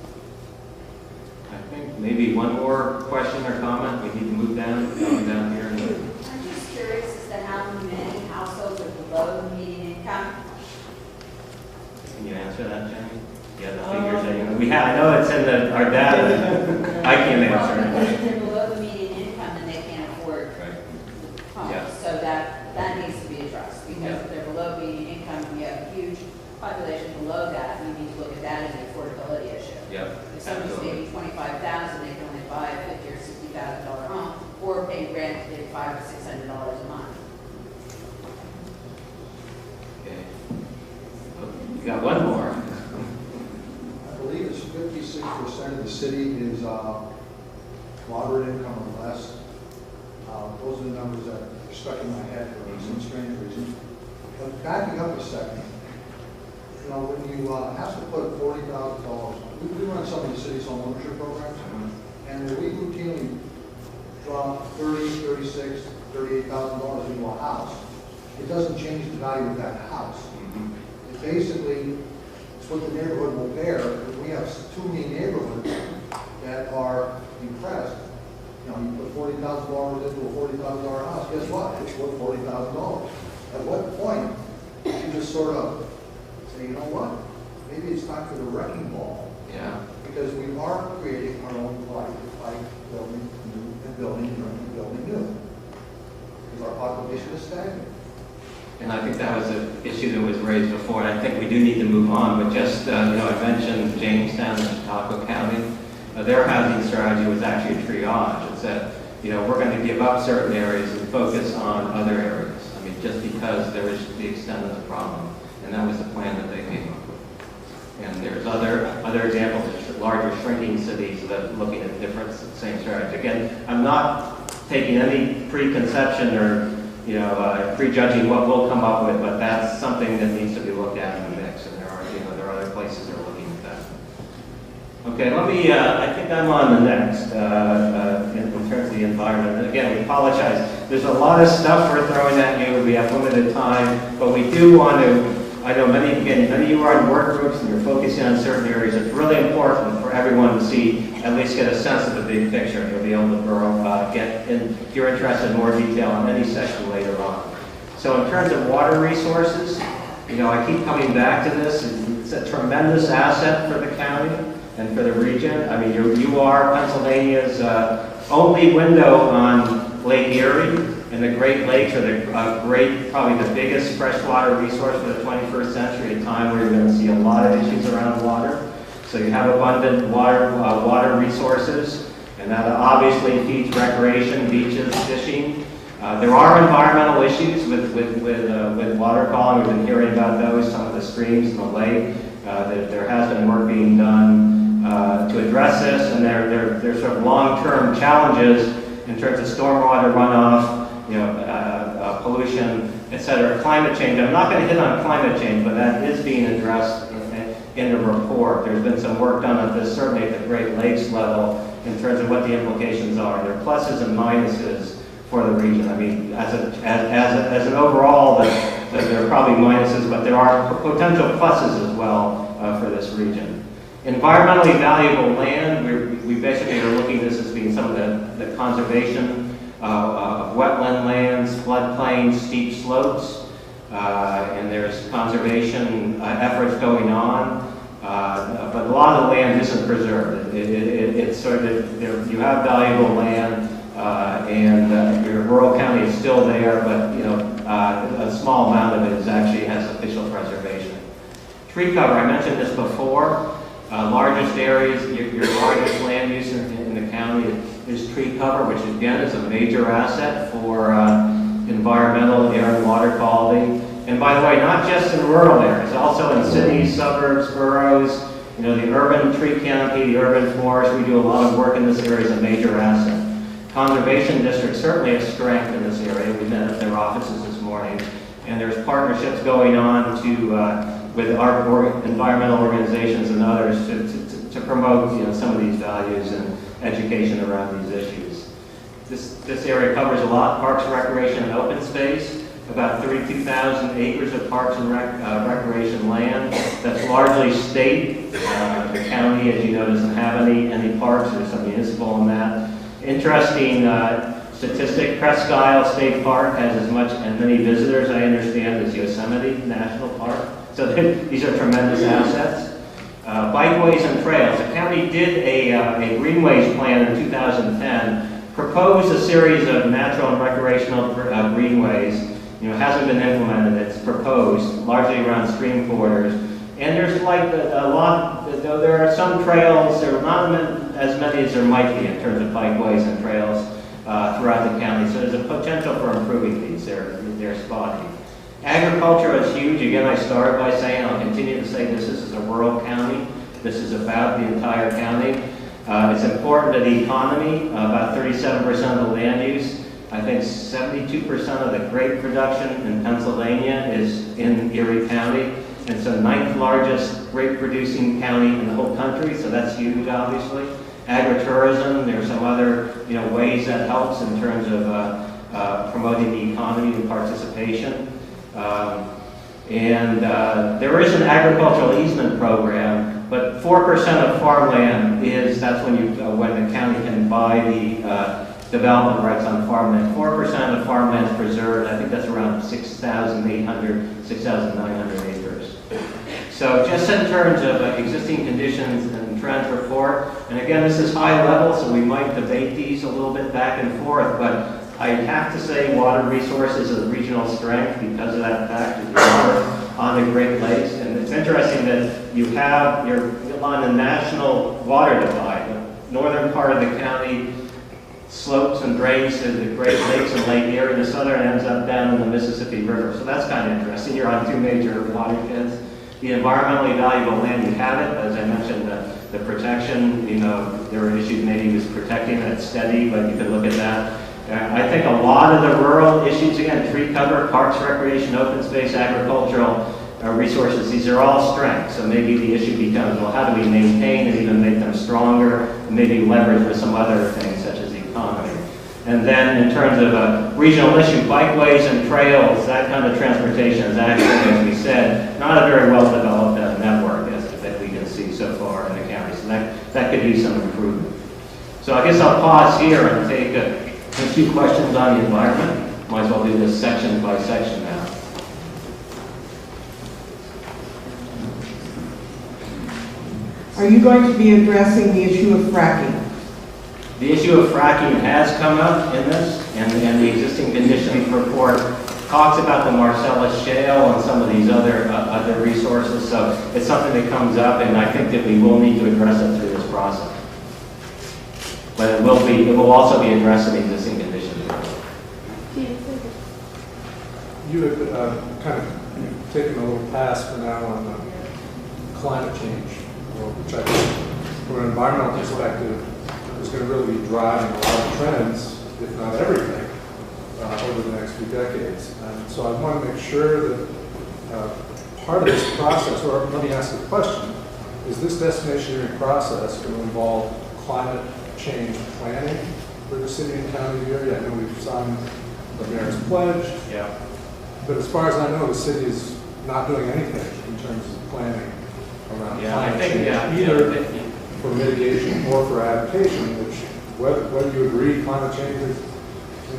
I think maybe one more question or comment. We need to move down here. I'm just curious as to how many households are below the median income. Can you answer that, Jenny? Yeah, the figures anyway. I know it's in our data. I can't answer Well, it. if they're below the median income, then they can't afford homes. Yeah. So that needs to be addressed, because Yeah. if they're below median income, and you have a huge population below that, you need to look at that as an affordability issue. Yep. If somebody's Absolutely. making $25,000, they can only buy a $50,000 or $60,000 home, or pay rent at $500 or $600 a month. Okay. You got one more. I believe it's 56% of the city is moderate income or less. Those are the numbers that are stuck in my head for some strange reason. But backing up a second, you know, when you have to put $40,000, we run some of the city's home ownership programs, and we routinely drop $30,000, $36,000, $38,000 into a house. It doesn't change the value of that house. It basically, it's what the neighborhood will bear. If we have too many neighborhoods that are depressed, you know, you put $40,000 into a $40,000 house, guess what? It's worth $40,000. At what point, you just sort of say, you know what? Maybe it's time for the wrecking ball. Yeah. Because we are creating our own life by building new and building new and building new. Because our population is stagnant. And I think that was an issue that was raised before, and I think we do need to move on, but just, you know, I mentioned Jamestown and Chautauqua County. Their housing strategy was actually a triage. It's that, you know, we're going to give up certain areas and focus on other areas. I mean, just because there is the extent of the problem. And that was the plan that they came up with. And there's other examples of larger shrinking cities that are looking at different, same strategy. Again, I'm not taking any preconception or, you know, prejudging what we'll come up with, but that's something that needs to be looked at in the mix. And there are, you know, there are other places that are looking at that. Okay, let me, I think I'm on the next, in terms of the environment. And again, we apologize. There's a lot of stuff we're throwing at you. We have limited time, but we do want to, I know many of you are in work groups and you're focusing on certain areas. It's really important for everyone to see, at least get a sense of the big picture. You'll be able to get in, if you're interested in more detail on any session later on. So in terms of water resources, you know, I keep coming back to this. It's a tremendous asset for the county and for the region. I mean, you are Pennsylvania's only window on Lake Erie, and the Great Lakes are the probably the biggest freshwater resource for the 21st century, a time where you're going to see a lot of issues around water. So you have abundant water resources, and that obviously feeds recreation, beaches, fishing. There are environmental issues with water quality. We've been hearing about those, some of the streams in the lake. There has been work being done to address this, and there's sort of long-term challenges in terms of stormwater runoff, you know, pollution, etc. Climate change. I'm not going to hit on climate change, but that is being addressed in the report. There's been some work done on this, certainly at the Great Lakes level, in terms of what the implications are. There are pluses and minuses for the region. I mean, as an overall, there are probably minuses, but there are potential pluses as well for this region. Environmentally valuable land, we basically are looking at this as being some of the conservation of wetland lands, floodplains, steep slopes, and there's conservation efforts going on. But a lot of the land isn't preserved. It's sort of, you have valuable land, and your rural county is still there, but you know, a small amount of it actually has official preservation. Tree cover, I mentioned this before. Largest areas, your largest land use in the county is tree cover, which again is a major asset for environmental, air and water quality. And by the way, not just in rural areas, also in cities, suburbs, boroughs, you know, the urban tree canopy, the urban forest, we do a lot of work in this area as a major asset. Conservation districts certainly have strength in this area. We met at their offices this morning, and there's partnerships going on with our environmental organizations and others to promote, you know, some of these values and education around these issues. This area covers a lot: parks, recreation, and open space. About 32,000 acres of parks and recreation land. That's largely state. The county, as you know, doesn't have any parks. There's some municipal in that. Interesting statistic: Presque Isle State Park has as many visitors, I understand, as Yosemite National Park. So these are tremendous assets. bikeways and trails. The county did a greenways plan in 2010, proposed a series of natural and recreational greenways. Hasn't been implemented. It's proposed, largely around stream corridors. And there's like a lot, there are some trails, there are not as many as there might be in terms of bikeways and trails throughout the county. So there's a potential for improving these. They're spotty. Agriculture is huge. Again, I started by saying, I'll continue to say this is a rural county. This is about the entire county. It's important to the economy, about 37% of the land use. I think 72% of the grape production in Pennsylvania is in Erie County. And it's the 9th largest grape producing county in the whole country, so that's huge, obviously. Agritourism, there's some other ways that helps in terms of promoting the economy and participation. There is an agricultural easement program, but 4% of farmland that's when the county can buy the development rights on farmland. 4% of farmland is preserved. I think that's around 6,800, 6,900 acres. So just in terms of existing conditions and trends report, and again, this is high level, so we might debate these a little bit back and forth, but I have to say water resources is a regional strength because of that fact that you're on the Great Lakes. And it's interesting that you're on a national water divide. The northern part of the county slopes and drains to the Great Lakes and Lake Erie, and the southern ends up down in the Mississippi River. So that's kind of interesting. You're on two major watersheds. The environmentally valuable land, you have it. As I mentioned, the protection, there were issues maybe with protecting it steady, but you could look at that. I think a lot of the rural issues, again, tree cover, parks, recreation, open space, agricultural resources, these are all strengths. So maybe the issue becomes, well, how do we maintain and even make them stronger, and maybe leverage with some other things such as the economy. And then in terms of a regional issue, bikeways and trails, that kind of transportation is actually, as we said, not a very well developed network that we can see so far in the county. So that could use some improvement. So I guess I'll pause here and take a few questions on the environment. Might as well do this section by section now. Are you going to be addressing the issue of fracking? The issue of fracking has come up in this, and the existing conditions report talks about the Marcellus Shale and some of these other resources. So it's something that comes up, and I think that we will need to address it through this process. But it will also be addressed in the existing conditions. You had kind of taken a little pass for now on climate change, which I think, from an environmental perspective, is going to really be driving a lot of trends, if not everything, over the next few decades. And so I want to make sure that part of this process, or let me ask a question, is this destination hearing process going to involve climate change planning for the city and county of Erie? I know we've signed the mayor's pledge. Yeah. But as far as I know, the city is not doing anything in terms of planning around climate change, either for mitigation or for adaptation, which, whether you agree climate change is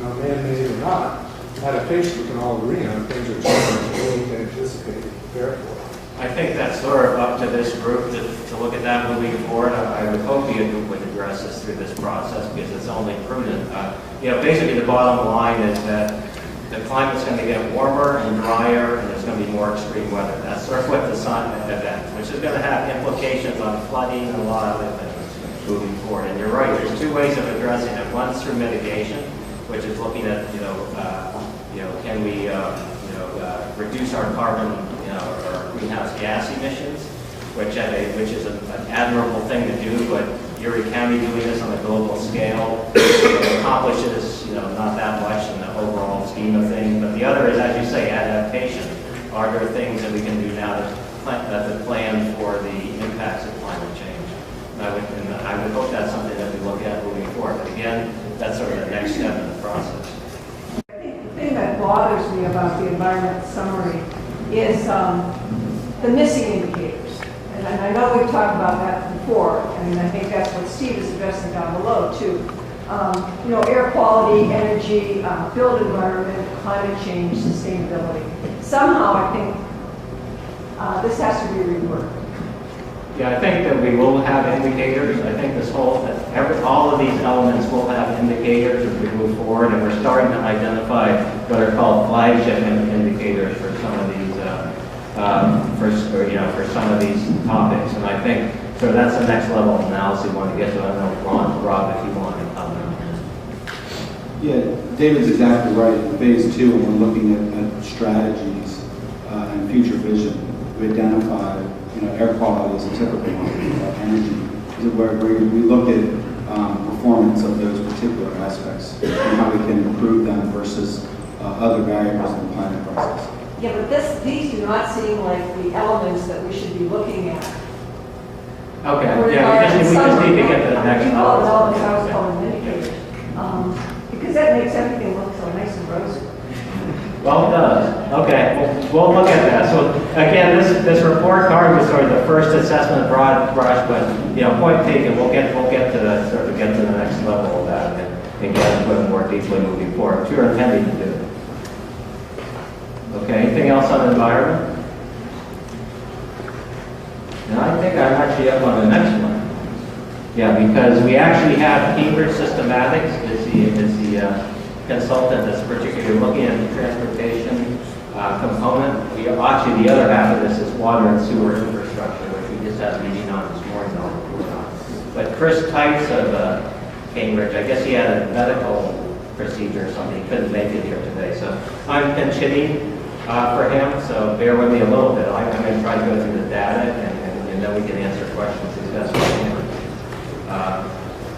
man-made or not, adaptation we can all agree on. Things are changing, we need to anticipate and prepare for it. I think that's sort of up to this group to look at that moving forward. I would hope you would address this through this process because it's only prudent. Basically the bottom line is that the climate's going to get warmer and drier, and there's going to be more extreme weather. That's sort of what the sun event, which is going to have implications on flooding and a lot of other things moving forward. And you're right, there's two ways of addressing it. One's through mitigation, which is looking at, can we, reduce our carbon, or greenhouse gas emissions, which is an admirable thing to do, but Erie County doing this on a global scale accomplishes, not that much in the overall scheme of things. But the other is, as you say, adaptation. Are there things that we can do now to plan for the impacts of climate change? And I would hope that's something that we look at moving forward. But again, that's sort of the next step in the process. The thing that bothers me about the environment summary is the missing indicators. And I know we've talked about that before, and I think that's what Steve is addressing down below too. Air quality, energy, built environment, climate change, sustainability. Somehow I think this has to be reworked. Yeah, I think that we will have indicators. I think this whole, all of these elements will have indicators as we move forward, and we're starting to identify what are called flagship indicators for some of these, for some of these topics. And I think so. That's the next level of analysis we want to get to. I don't know, Rob, if you want to comment. Yeah, David's exactly right. In phase 2, when we're looking at strategies and future vision, we identify, air quality is a typical one, energy, where we look at performance of those particular aspects and how we can improve them versus other variables in the planning process. Yeah, but these do not seem like the elements that we should be looking at. Okay, yeah, we just need to get to the next level. level. I was calling indicators. Because that makes everything look so nice and rosy. Well, it does. Okay, we'll look at that. So again, this report card was sort of the first assessment broad brush, but point taken. We'll get to the next level of that and get into it more deeply moving forward. Which you're intending to do. Okay. Anything else on environment? And I think I'm actually up on the next one. Yeah, because we actually have Cambridge Systematics is the consultant that's particularly looking at the transportation component. Actually, the other half of this is water and sewer infrastructure, which we just had a meeting on this morning. But Chris Tights of Cambridge, I guess he had a medical procedure or something. He couldn't make it here today. So I'm pinch hitting for him, so bear with me a little bit. I'm going to try to go through the data, and then we can answer questions as best we can.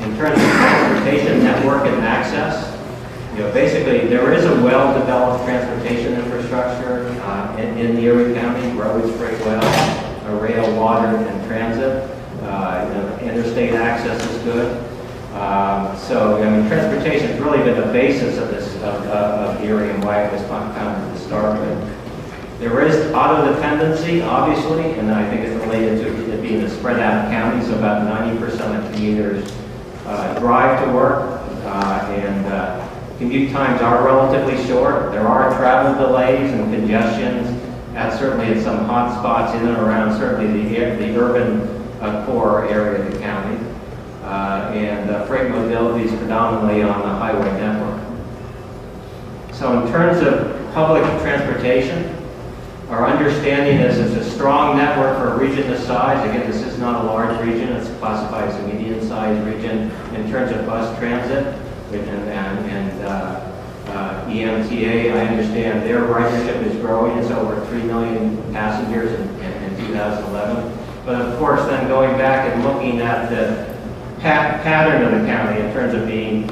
In terms of transportation network and access, basically there is a well-developed transportation infrastructure in Erie County, roads, freight rail, water, and transit. Interstate access is good. So, transportation has really been the basis of this of Erie and why it was founded to start with. There is auto dependency, obviously, and I think it's related to it being a spread out county. So about 90% of commuters drive to work, and commute times are relatively short. There are travel delays and congestions, certainly at some hot spots in and around certainly the urban core area of the county. And freight mobility is predominantly on the highway network. So in terms of public transportation, our understanding is it's a strong network for a region this size. Again, this is not a large region. It's classified as a medium-sized region in terms of bus transit. And EMTA, I understand their ridership is growing. It's over 3 million passengers in 2011. But of course, then going back and looking at the pattern of the county in terms of being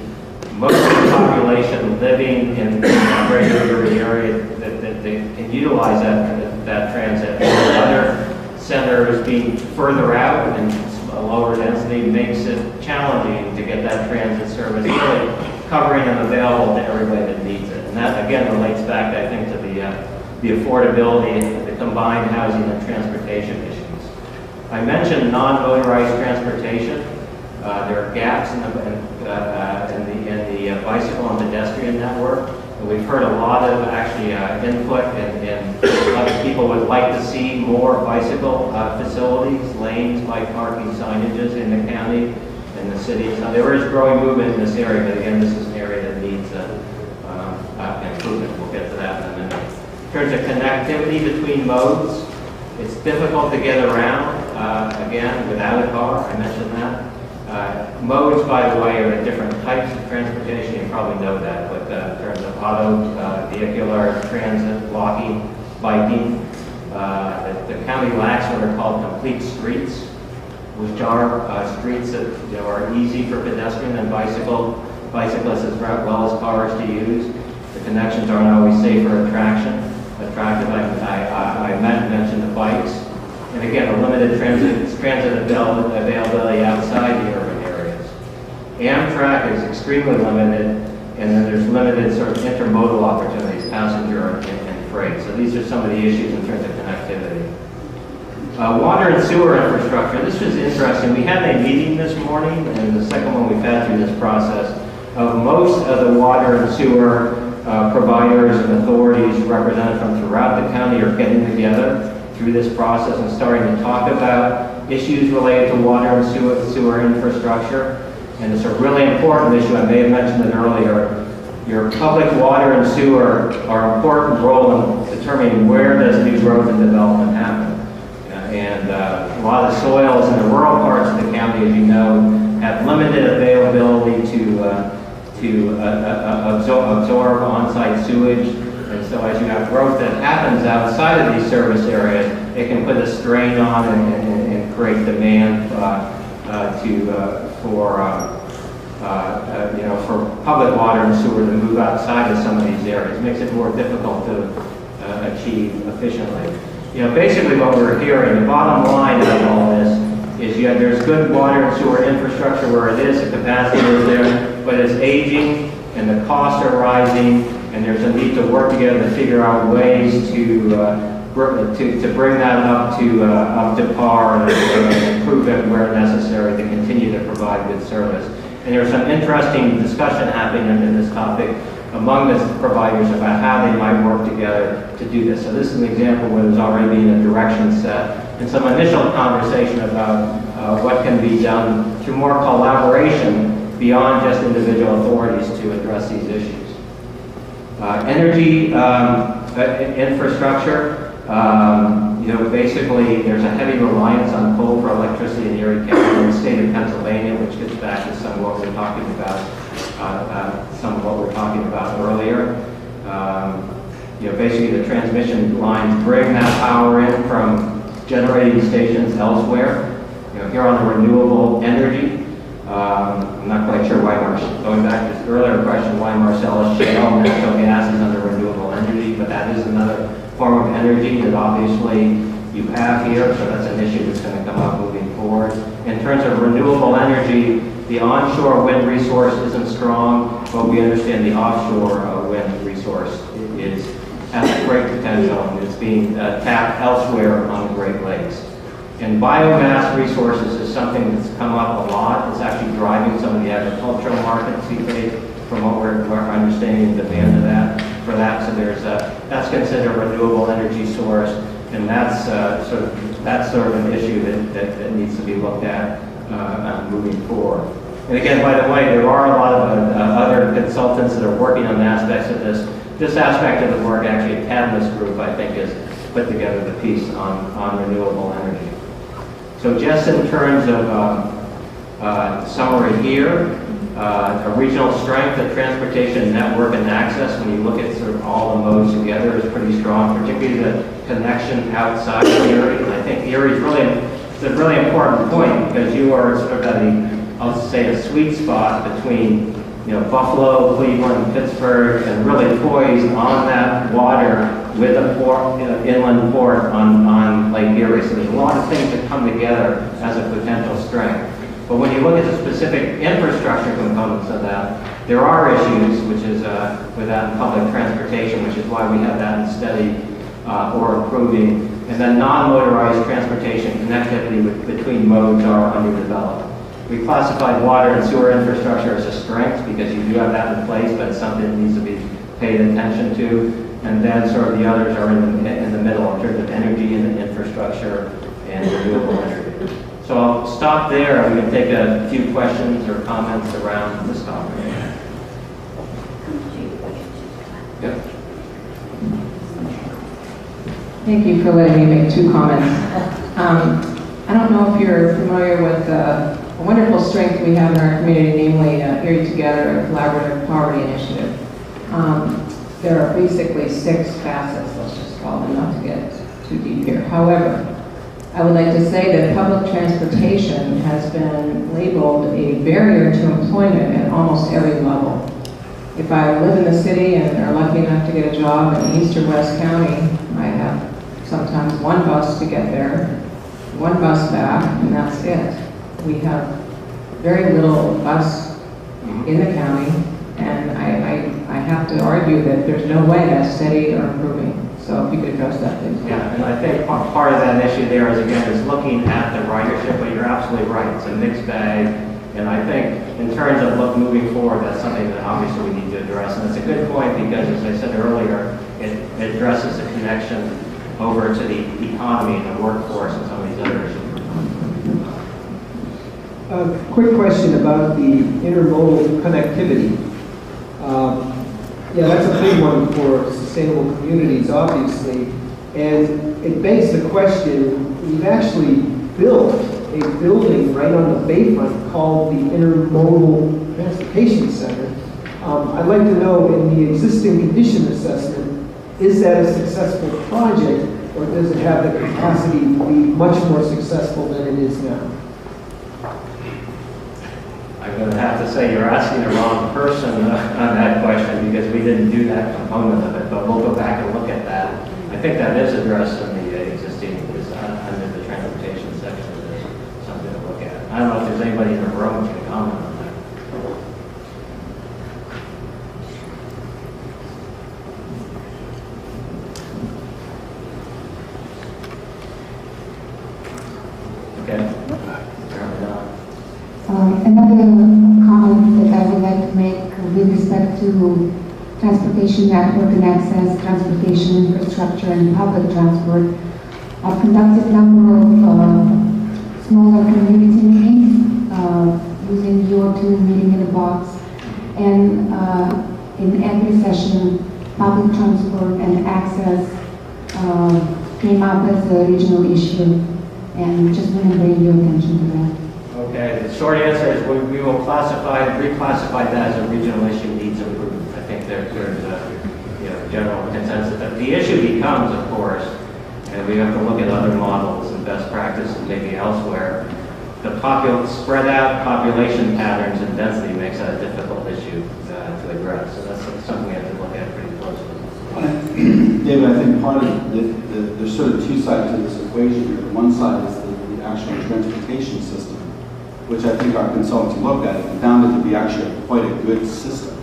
most of the population living in the greater Erie area that can utilize that transit. Other centers being further out and a lower density makes it challenging to get that transit service really covering and available to everybody that needs it. And that again relates back, I think, to the affordability, the combined housing and transportation issues. I mentioned non-motorized transportation. There are gaps in the bicycle and pedestrian network. And we've heard a lot of actually input, and a lot of people would like to see more bicycle facilities, lanes, bike parking signages in the county and the city. So there is growing movement in this area, but again, this is an area that needs improvement. We'll get to that in a minute. In terms of connectivity between modes, it's difficult to get around, again, without a car. I mentioned that. Modes, by the way, are the different types of transportation. You probably know that, but in terms of auto, vehicular, transit, walking, biking, the county lacks what are called complete streets, which are streets that are easy for pedestrian and bicyclists as well as cars to use. The connections aren't always safe or attractive. I mentioned the bikes. And again, a limited transit availability outside the urban areas. Amtrak is extremely limited, and then there's limited sort of intermodal opportunities, passenger and freight. So these are some of the issues in terms of connectivity. Water and sewer infrastructure. This was interesting. We had a meeting this morning, and the second one we've had through this process, of most of the water and sewer providers and authorities represented from throughout the county are getting together through this process and starting to talk about issues related to water and sewer infrastructure. And it's a really important issue. I may have mentioned it earlier. Your public water and sewer are an important role in determining where does new growth and development happen. And a lot of the soils in the rural parts of the county, as you know, have limited availability to absorb on-site sewage. And so as you have growth that happens outside of these service areas, it can put a strain on and create demand for public water and sewer to move outside of some of these areas. It makes it more difficult to achieve efficiently. Basically what we're hearing, the bottom line of all this is there's good water and sewer infrastructure where it is, the capacity is there, but it's aging and the costs are rising, and there's a need to work together to figure out ways to bring that up to par and improve it where necessary to continue to provide good service. And there's some interesting discussion happening in this topic among the providers about how they might work together to do this. So this is an example where there's already been a direction set and some initial conversation about what can be done through more collaboration beyond just individual authorities to address these issues. Energy infrastructure, basically there's a heavy reliance on coal for electricity in Erie County and the state of Pennsylvania, which gets back to some of what we're talking about, earlier. Basically the transmission lines bring that power in from generating stations elsewhere. Here on the renewable energy, I'm not quite sure why going back to this earlier question, why Marcellus shale natural gas is under renewable energy, but that is another form of energy that obviously you have here, so that's an issue that's going to come up moving forward. In terms of renewable energy, the onshore wind resource isn't strong, but we understand the offshore wind resource has great potential, and it's being tapped elsewhere on the Great Lakes. And biomass resources is something that's come up a lot. It's actually driving some of the agricultural markets these days, from what we're understanding the demand for that. So that's considered a renewable energy source, and that's sort of an issue that needs to be looked at moving forward. And again, by the way, there are a lot of other consultants that are working on aspects of this. This aspect of the work, actually, Cadmus Group, I think, has put together the piece on renewable energy. So just in terms of summary here, a regional strength of transportation network and access, when you look at sort of all the modes together, is pretty strong, particularly the connection outside of Erie. And I think Erie is it's a really important point because you are sort of at I'll say a sweet spot between Buffalo, Cleveland, Pittsburgh, and really poised on that water with a port, inland port on Lake Erie. So there's a lot of things that come together as a potential strength. But when you look at the specific infrastructure components of that, there are issues, which is with that in public transportation, which is why we have that in steady or improving. And then non-motorized transportation connectivity between modes are underdeveloped. We classified water and sewer infrastructure as a strength because you do have that in place, but it's something that needs to be paid attention to. And then sort of the others are in the middle in terms of energy and infrastructure and renewable energy. So I'll stop there and we can take a few questions or comments around this topic. Yep. Thank you for letting me make two comments. I don't know if you're familiar with a wonderful strength we have in our community, namely Erie Together, a collaborative poverty initiative. There are basically 6 facets, let's just call them, not to get too deep here. However, I would like to say that public transportation has been labeled a barrier to employment at almost every level. If I live in the city and are lucky enough to get a job in East or West County, I have sometimes one bus to get there, one bus back, and that's it. We have very little bus in the county, and I have to argue that there's no way that's steady or improving. So if you could address that, please. Yeah, and I think part of that issue there is, again, is looking at the ridership, but you're absolutely right. It's a mixed bag. And I think in terms of moving forward, that's something that obviously we need to address. And it's a good point because, as I said earlier, it addresses the connection over to the economy and the workforce and some of these other issues. Quick question about the intermodal connectivity. Yeah, that's a big one for sustainable communities, obviously. And it begs the question, we've actually built a building right on the bayfront called the Intermodal Transportation Center. I'd like to know, in the existing condition assessment, is that a successful project, or does it have the capacity to be much more successful than it is now? I'm going to have to say you're asking the wrong person on that question, because we didn't do that component of it, but we'll go back and look at that. I think that is addressed in the existing, under the transportation section. There's something to look at. I don't know if there's anybody in the room who can comment on that. Okay. Another comment that I would like to make with respect to transportation network and access, transportation infrastructure, and public transport. I've conducted a number of smaller community meetings using your tool, Meeting in a Box, and in every session, public transport and access came up as a regional issue, and just want to bring your attention to that. Okay, the short answer is we will reclassify that as a regional issue needs improvement. I think there's a general consensus. The issue becomes, of course, and we have to look at other models and best practices maybe elsewhere. The spread out population patterns and density makes that a difficult issue to address. So that's something we have to look at pretty closely. David, I think part of there's sort of two sides to this equation here. One side is the actual transportation system, which I think our consultants looked at and found it to be actually quite a good system.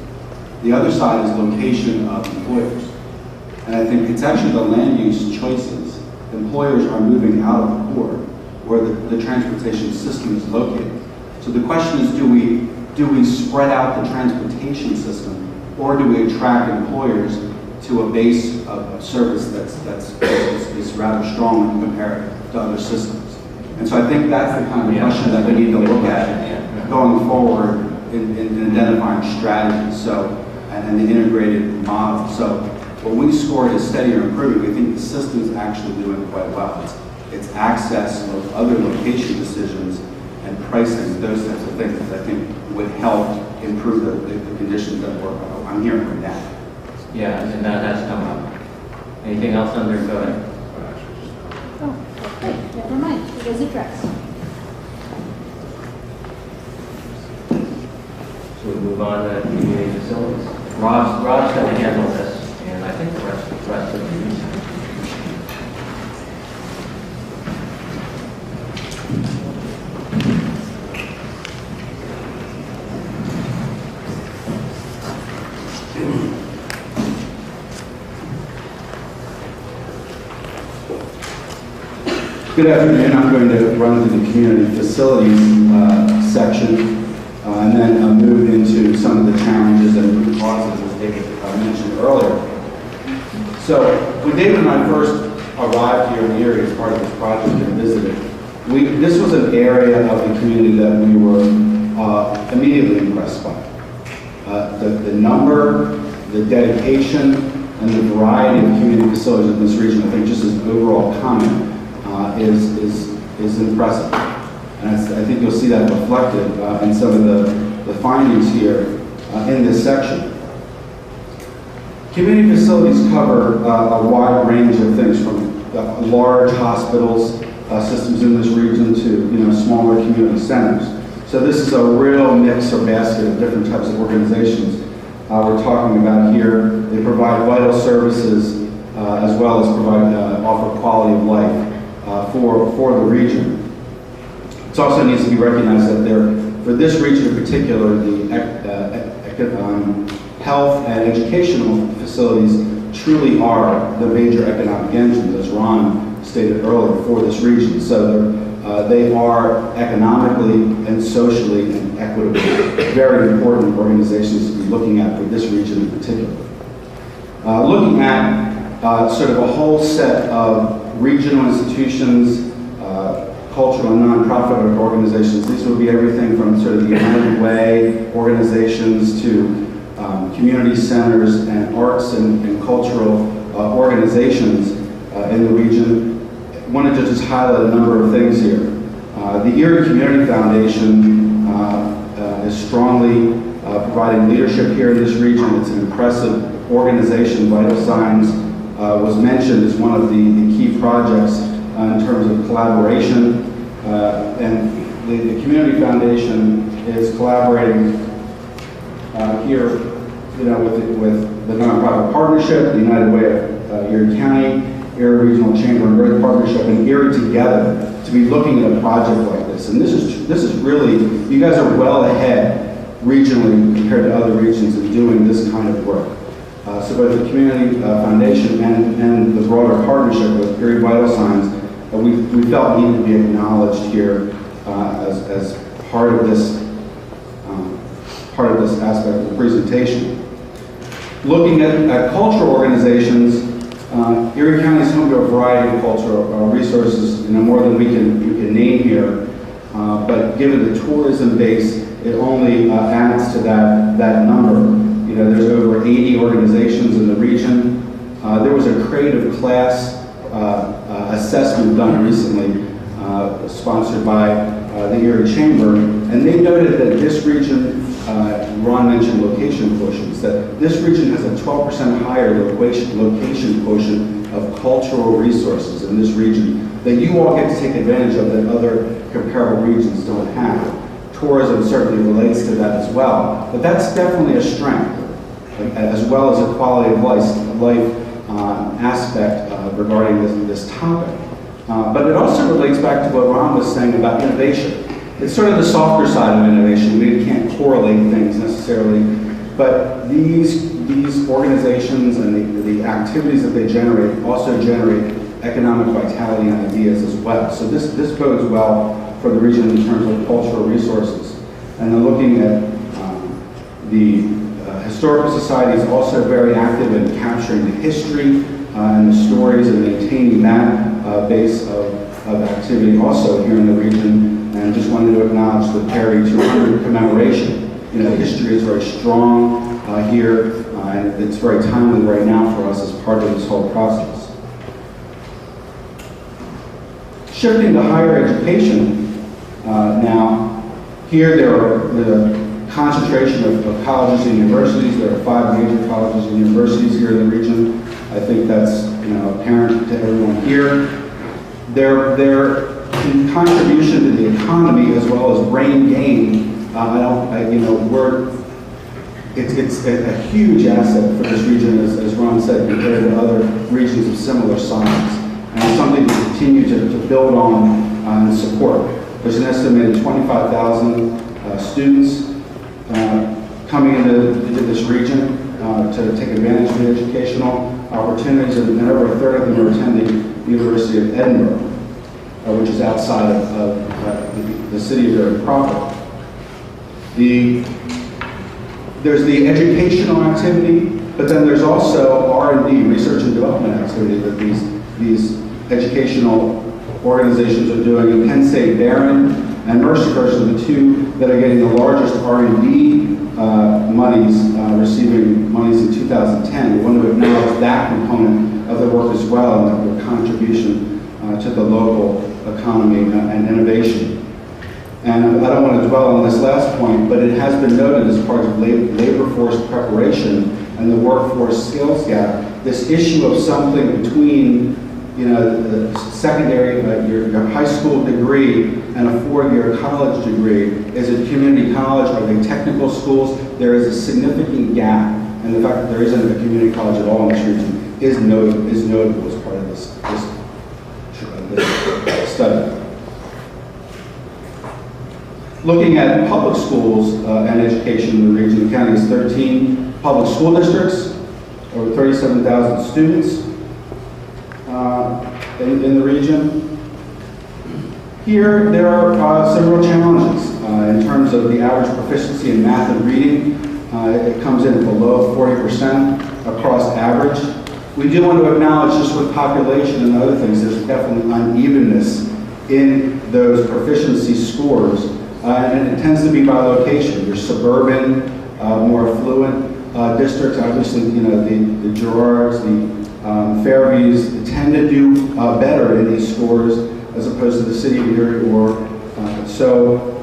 The other side is location of employers. And I think it's actually the land use choices. Employers are moving out of the core where the transportation system is located. So the question is, do we spread out the transportation system, or do we attract employers to a base of service that's rather strong when compared to other systems? And so I think that's the kind of question that we need to look at going forward in identifying strategies, and the integrated model. So what we scored is steady or improving. We think the system is actually doing quite well. It's access, other location decisions, and pricing, those types of things that I think would help improve the conditions that I'm hearing from that. Yeah, and that has come up. Anything else under, go ahead. Oh, okay, never mind, it was addressed. So we move on to community facilities. Rob's going to handle this, and I think the rest of the meeting. Good afternoon. I'm going to run through the community facilities section and then move into some of the challenges and root causes, as David mentioned earlier. So when David and I first arrived here in Erie as part of this project and visited, this was an area of the community that we were immediately impressed by. The number, the dedication, and the variety of community facilities in this region, I think just as an overall comment, is impressive. And I think you'll see that reflected in some of the findings here in this section. Community facilities cover a wide range of things, from large hospitals, systems in this region to smaller community centers. So this is a real mix or basket of different types of organizations we're talking about here. They provide vital services as well as offer quality of life for the region. It also needs to be recognized that for this region in particular, the health and educational facilities truly are the major economic engines, as Ron stated earlier, for this region. So they are economically and socially and equitably very important organizations to be looking at for this region in particular. Looking at sort of a whole set of regional institutions, cultural and nonprofit organizations. These would be everything from sort of the United Way organizations to community centers and arts and cultural organizations in the region. I wanted to just highlight a number of things here. The Erie Community Foundation is strongly providing leadership here in this region. It's an impressive organization. Vital Signs was mentioned as one of the key projects in terms of collaboration. And the Community Foundation is collaborating here, with the nonprofit partnership, the United Way of Erie County, Erie Regional Chamber and Growth Partnership, and Erie together to be looking at a project like this. And this is really, you guys are well ahead regionally compared to other regions in doing this kind of work. So both the Community Foundation and the broader partnership with Erie Vital Signs, we felt needed to be acknowledged here as part of this aspect of the presentation. Looking at cultural organizations, Erie County is home to a variety of cultural resources, more than we can name here. But given the tourism base, it only adds to that number. There's over 80 organizations in the region. There was a creative class assessment done recently, sponsored by the Erie Chamber, and they noted that this region, Ron mentioned location quotients, that this region has a 12% higher location quotient of cultural resources in this region that you all get to take advantage of that other comparable regions don't have. Tourism certainly relates to that as well, but that's definitely a strength, as well as a quality of life aspect regarding this topic. But it also relates back to what Ron was saying about innovation. It's sort of the softer side of innovation. We can't correlate things necessarily, but these organizations and the activities that they generate also generate economic vitality and ideas as well. So this bodes well for the region in terms of cultural resources. And then looking at the Historical Society is also very active in capturing the history and the stories and maintaining that base of activity also here in the region. And just wanted to acknowledge the Perry 200 commemoration. History is very strong here, and it's very timely right now for us as part of this whole process. Shifting to higher education now, here there are the concentration of colleges and universities. There are 5 major colleges and universities here in the region. I think that's apparent to everyone here. Their contribution to the economy as well as brain gain, it's a huge asset for this region, as Ron said, compared to other regions of similar size. And it's something to continue to build on and support. There's an estimated 25,000 students coming into this region to take advantage of the educational opportunities, and over a third of them are attending the University of Edinburgh, which is outside of the city of Erie proper. There's the educational activity, but then there's also R&D, research and development activity that these educational organizations are doing. And Penn State Barron and Mercyhurst are the two that are getting the largest R&D monies, receiving monies in 2010. We want to acknowledge that component of their work as well, and their contribution to the local economy and innovation. And I don't want to dwell on this last point, but it has been noted as part of labor force preparation and the workforce skills gap, this issue of something between the secondary, your high school degree and a 4-year college degree. Is it community college? Are they technical schools? There is a significant gap, and the fact that there isn't a community college at all in this region is notable as part of this study. Looking at public schools and education in the region, the county has 13 public school districts, over 37,000 students in the region. Here, there are several challenges in terms of the average proficiency in math and reading. It comes in below 40% across average. We do want to acknowledge, just with population and other things, there's definitely unevenness in those proficiency scores, and it tends to be by location. Your suburban, more affluent districts, obviously, you know, the Girards, the Fairviews tend to do better in these scores as opposed to the city of Erie, or so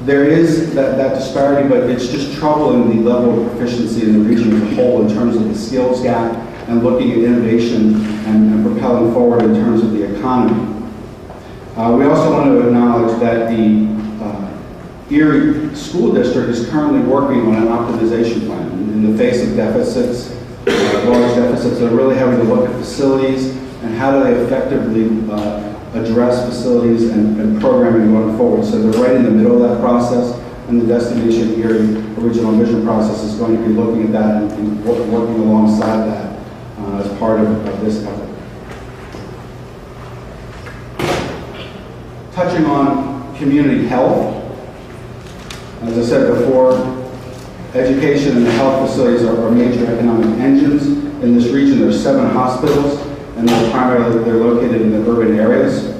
there is that disparity, but it's just troubling the level of proficiency in the region as a whole in terms of the skills gap and looking at innovation and propelling forward in terms of the economy. We also want to acknowledge that the Erie School District is currently working on an optimization plan in the face of deficits, large deficits. They're really having to look at facilities and how do they effectively address facilities and programming going forward. So they're right in the middle of that process, and the Destination Erie Original Vision process is going to be looking at that and working alongside that as part of this effort. Touching on community health, as I said before, education and the health facilities are major economic engines. In this region, there are 7 hospitals, and they're located in the urban areas.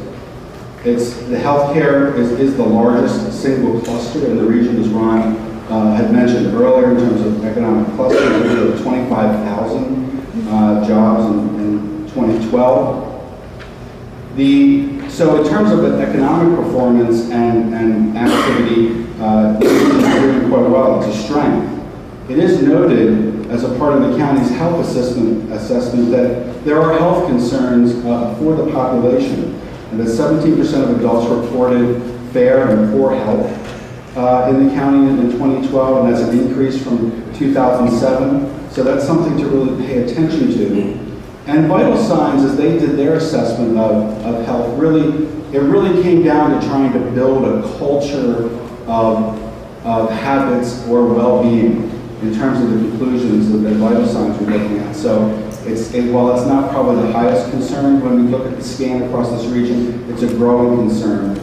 The healthcare is the largest single cluster in the region, as Ron had mentioned earlier, in terms of economic cluster. There were 25,000 jobs in 2012. So in terms of economic performance and activity, the region is doing quite well. It's a strength. It is noted as a part of the county's health assessment that there are health concerns for the population, and that 17% of adults reported fair and poor health in the county in 2012, and that's an increase from 2007. So that's something to really pay attention to. And Vital Signs, as they did their assessment of health, it really came down to trying to build a culture of habits or well-being in terms of the conclusions that Vital Signs were looking at. So while it's not probably the highest concern when we look at the scan across this region, it's a growing concern,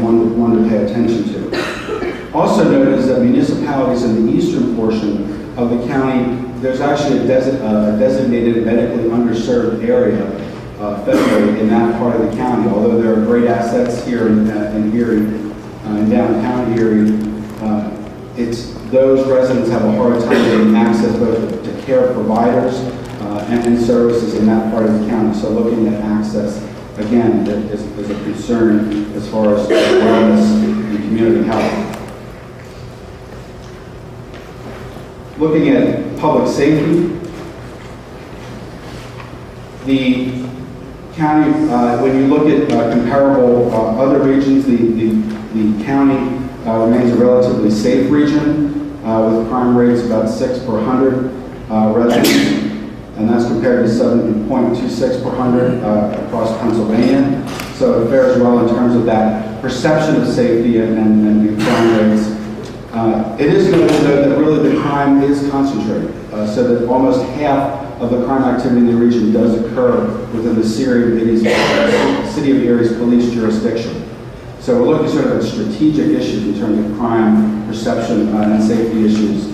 one to pay attention to. Also noted is that municipalities in the eastern portion of the county, there's actually a designated medically underserved area federally in that part of the county. Although there are great assets here in Erie, in downtown Erie, those residents have a hard time getting access both to care providers and services in that part of the county. So looking at access, again, is a concern as far as wellness and community health. Looking at public safety, the county, when you look at comparable other regions, the county remains a relatively safe region with crime rates about 6 per 100 residents, and that's compared to 7.26 per 100 across Pennsylvania. So it fares well in terms of that perception of safety and the crime rates. It is noted, though, that really the crime is concentrated, so that almost half of the crime activity in the region does occur within the City of Erie's police jurisdiction. So we're looking sort of at strategic issues in terms of crime, perception, and safety issues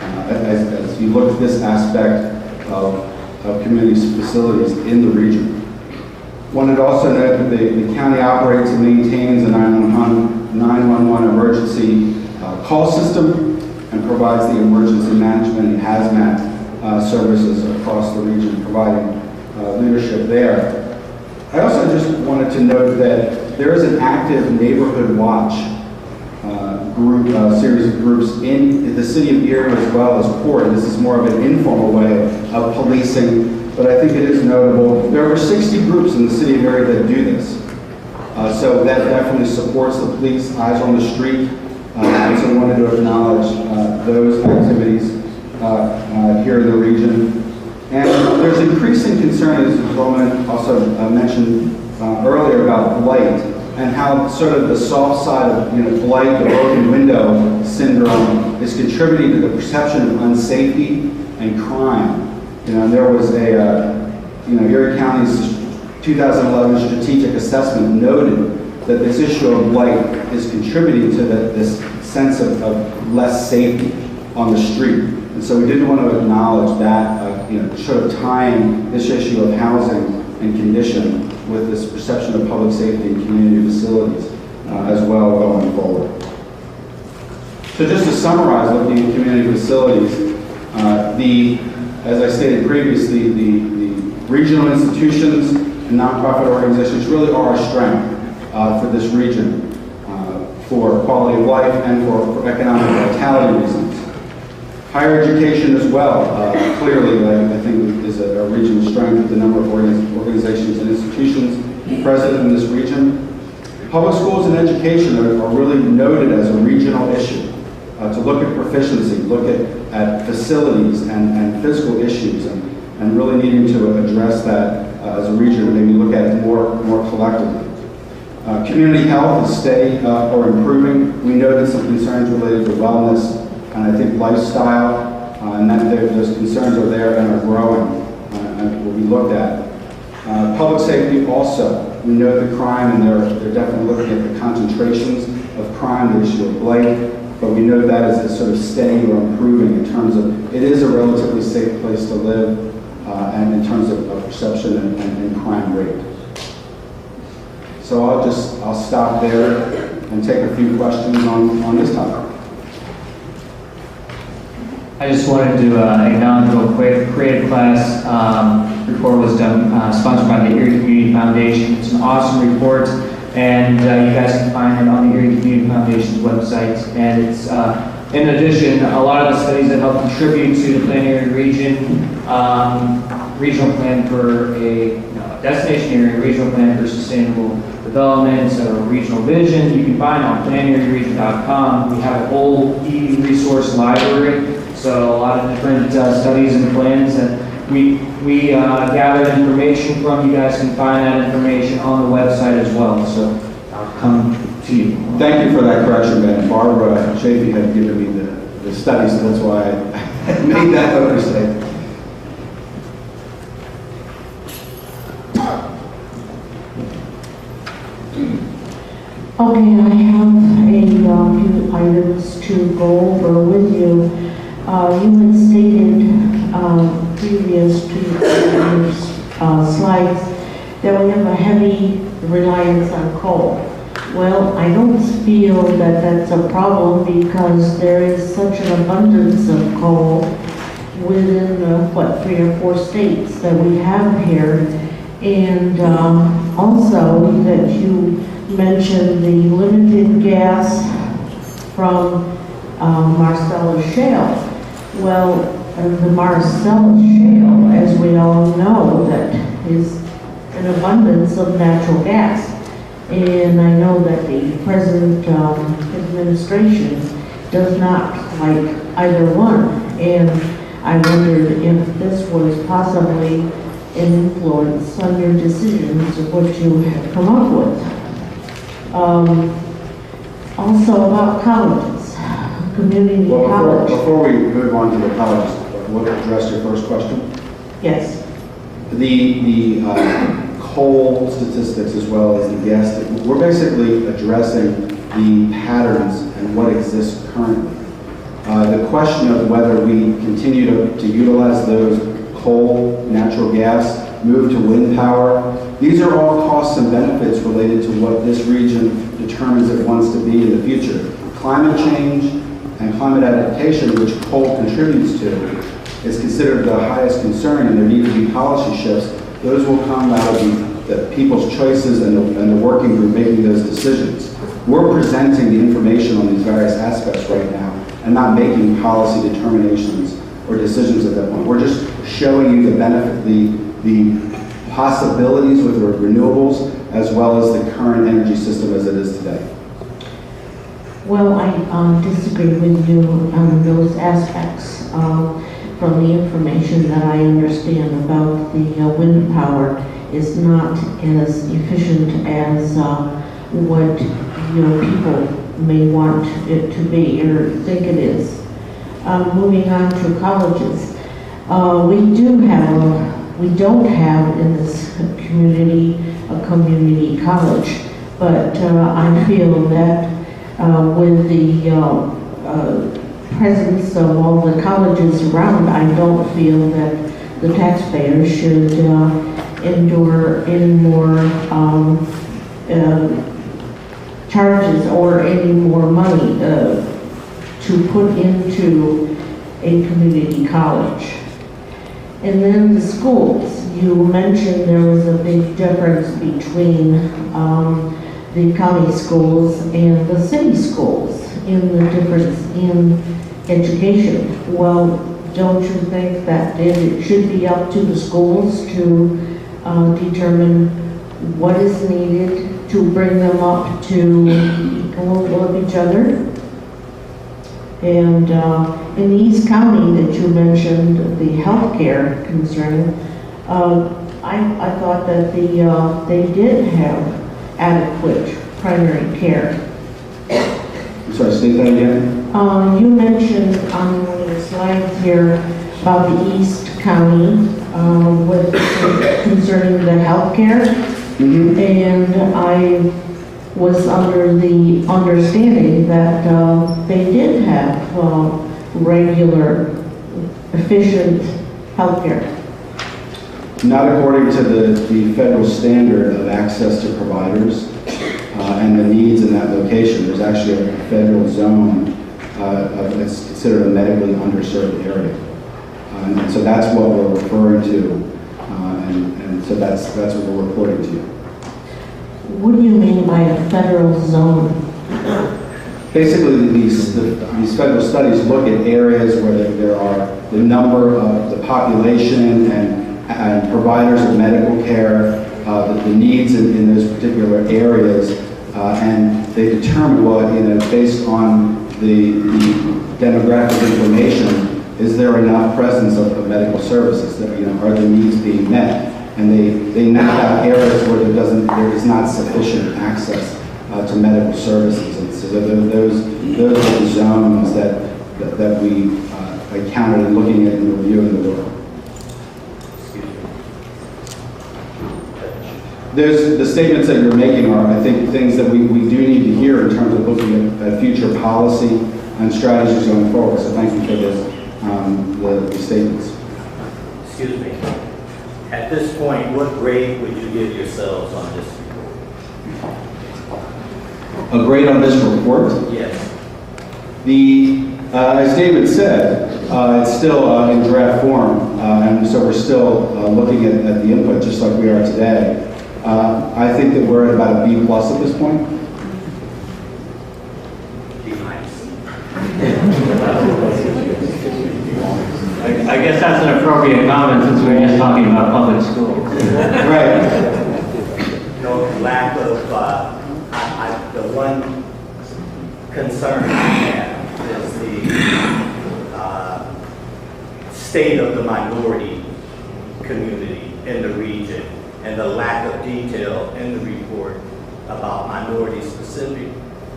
as you look at this aspect of community facilities in the region. One would also note that the county operates and maintains a 911 emergency call system and provides the emergency management and hazmat services across the region, providing leadership there. I also just wanted to note that there is an active neighborhood watch series of groups in the city of Erie as well as Port. This is more of an informal way of policing, but I think it is notable. There are over 60 groups in the city of Erie that do this. So that definitely supports the police, eyes on the street. So I wanted to acknowledge those activities here in the region. And there's increasing concern, as Roman also mentioned earlier, about blight and how sort of the soft side of blight, the broken window syndrome, is contributing to the perception of unsafety and crime. And there was Erie County's 2011 strategic assessment noted that this issue of blight is contributing to this sense of less safety on the street. And so we did want to acknowledge that, sort of tying this issue of housing and condition with this perception of public safety and community facilities as well going forward. So just to summarize, looking at community facilities, as I stated previously, the regional institutions and nonprofit organizations really are a strength for this region, for quality of life and for economic vitality reasons. Higher education as well, clearly, I think is a regional strength with the number of organizations and institutions present in this region. Public schools and education are really noted as a regional issue. To look at proficiency, look at facilities and physical issues, and really needing to address that as a region, and maybe look at it more collectively. Community health is steady or improving. We know that some concerns related to wellness and I think lifestyle, and that those concerns are there and are growing and will be looked at. Public safety also, we know the crime, and they're definitely looking at the concentrations of crime, the issue of blight, but we know that is sort of steady or improving in terms of, it is a relatively safe place to live, and in terms of perception and crime rate. So I'll stop there and take a few questions on this topic. I just wanted to acknowledge real quick, Creative Class report was done, sponsored by the Erie Community Foundation. It's an awesome report, and you guys can find it on the Erie Community Foundation's website. And it's, in addition, a lot of the studies that help contribute to the Plan Erie region, regional plan for a destination area, regional plan for sustainable development, so regional vision, you can find on planerieregion.com. We have a whole e-resource library. So a lot of different studies and plans that we gathered information from. You guys can find that information on the website as well. So I'll come to you. Thank you for that correction, Ben. Barbara Chafee had given me the study, so that's why I made that oversight. Okay, I have a few items to go over with you. You had stated previous to slides that we have a heavy reliance on coal. Well, I don't feel that that's a problem because there is such an abundance of coal within, 3 or 4 states that we have here. And also that you mentioned the limited gas from Marcellus Shale. Well, the Marcellus Shale, as we all know, that is an abundance of natural gas. And I know that the present administration does not like either one. And I wondered if this was possibly an influence on your decisions of what you have come up with. Also about colleges, community college. Before we move on to the colleges, we'll address your first question. Yes. The coal statistics as well as the gas, we're basically addressing the patterns and what exists currently. The question of whether we continue to utilize those coal, natural gas, move to wind power, these are all costs and benefits related to what this region determines it wants to be in the future. Climate change and climate adaptation, which coal contributes to, is considered the highest concern, and there need to be policy shifts. Those will come out of the people's choices and the working group making those decisions. We're presenting the information on these various aspects right now and not making policy determinations or decisions at that point. We're just showing you the benefit, the possibilities with renewables as well as the current energy system as it is today. Well, I disagree with you on those aspects. From the information that I understand about the wind power is not as efficient as what people may want it to be or think it is. Moving on to colleges, we don't have in this community a community college, but I feel that with the presence of all the colleges around, I don't feel that the taxpayers should endure any more charges or any more money to put into a community college. And then the schools. You mentioned there was a big difference between the county schools and the city schools in the difference in education. Well, don't you think that it should be up to the schools to determine what is needed to bring them up to equal of each other? And in East County that you mentioned, the healthcare concern, I thought that they did have adequate primary care. I'm sorry, say that again? You mentioned on one of the slides here about the East County with concerning the healthcare, and I was under the understanding that they did have regular, efficient healthcare. Not according to the federal standard of access to providers and the needs in that location. There's actually a federal zone that's considered a medically underserved area. And so that's what we're referring to, and so that's what we're reporting to you. What do you mean by a federal zone? Basically, these federal studies look at areas where there are the number of the population and providers of medical care, the needs in those particular areas, and they determine, well, based on the demographic information, is there enough presence of medical services that, are the needs being met? And they map out areas where there is not sufficient access to medical services. And so those are the zones that we counted in looking at and reviewing the work. The statements that you're making are, I think, things that we do need to hear in terms of looking at future policy and strategies going forward. So thank you for the statements. Excuse me. At this point, what grade would you give yourselves on this report? A grade on this report? Yes. As David said, it's still in draft form, and so we're still looking at the input just like we are today. I think that we're at about a B+ at this point. I guess that's an appropriate comment since we're just talking about public schools. Right. Lack of, the one concern I have is the state of the minority community in the region and the lack of detail in the report about minority specific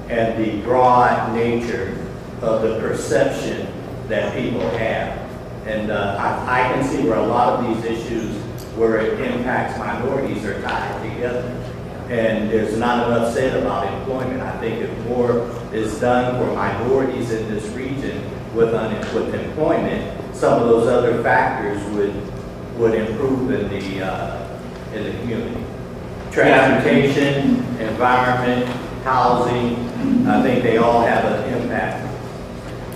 and the broad nature of the perception that people have. And I can see where a lot of these issues where it impacts minorities are tied together. And there's not enough said about employment. I think if more is done for minorities in this region with employment, some of those other factors would improve in the community. Transportation, environment, housing, I think they all have an impact.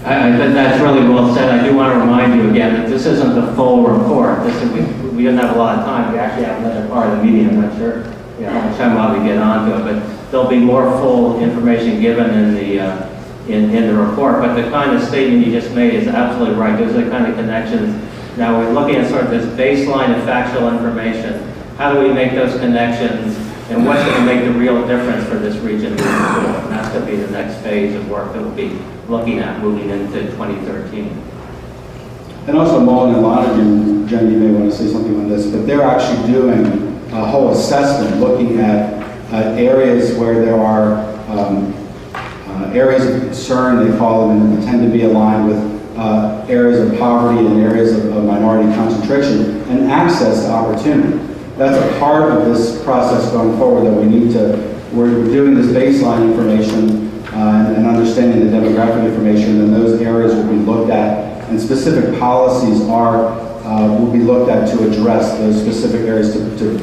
I think that's really well said. I do want to remind you again that this isn't the full report. We didn't have a lot of time. We actually have another part of the meeting. I'm not sure how much time while we get onto it, but there'll be more full information given in the report. But the kind of statement you just made is absolutely right. Those are the kind of connections. Now we're looking at sort of this baseline of factual information. How do we make those connections, and what's going to make the real difference for this region moving forward? And that's going to be the next phase of work that we'll be looking at moving into 2013. And also Mullen and Lonergan, Jen, you may want to say something on this, but they're actually doing a whole assessment looking at areas where there are areas of concern, they call them, and they tend to be aligned with areas of poverty and areas of minority concentration and access to opportunity. That's a part of this process going forward that we need to, we're doing this baseline information and understanding the demographic information, and those areas will be looked at, and specific policies will be looked at to address those specific areas to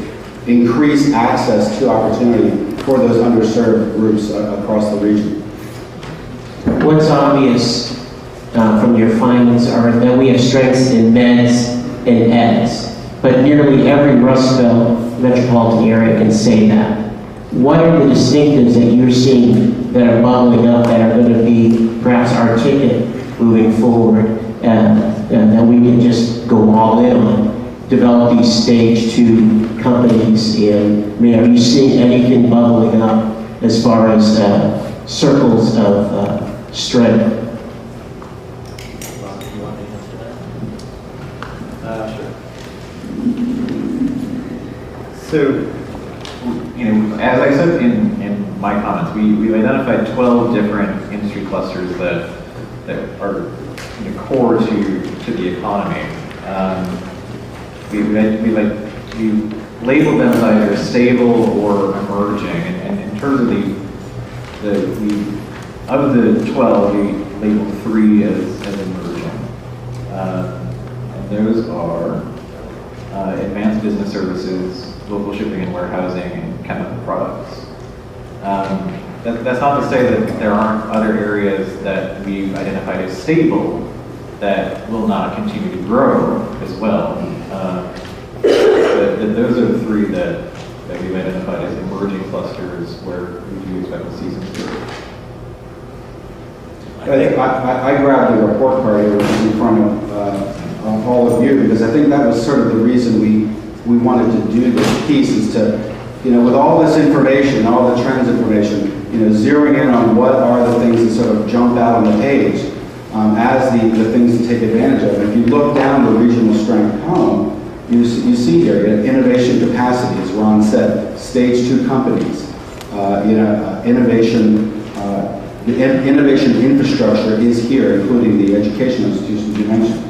increase access to opportunity for those underserved groups across the region. What's obvious from your findings are that we have strengths in meds and eds, but nearly every Rust Belt metropolitan area can say that. What are the distinctives that you're seeing that are bubbling up that are going to be perhaps our ticket moving forward and that we can just go all in on, develop these stage 2 companies? And I mean, are you seeing anything bubbling up as far as circles of strength? So, as I said in my comments, we've identified 12 different industry clusters that are core to the economy. We labeled them as either stable or emerging, and in terms of the 12, we labeled 3 as emerging, and those are advanced business services, local shipping and warehousing, and chemical products. That's not to say that there aren't other areas that we've identified as stable that will not continue to grow as well. But those are the 3 that we've identified as emerging clusters where we do expect to see some growth. I think I grabbed the report card here, which is in front of all of you, because I think that was sort of the reason we wanted to do this piece, is to, with all this information, all the trends information, zeroing in on what are the things that sort of jump out on the page as the things to take advantage of. And if you look down the regional strength column, you see here, innovation capacity, as Ron said, stage 2 companies, innovation, the innovation infrastructure is here, including the educational institutions you mentioned.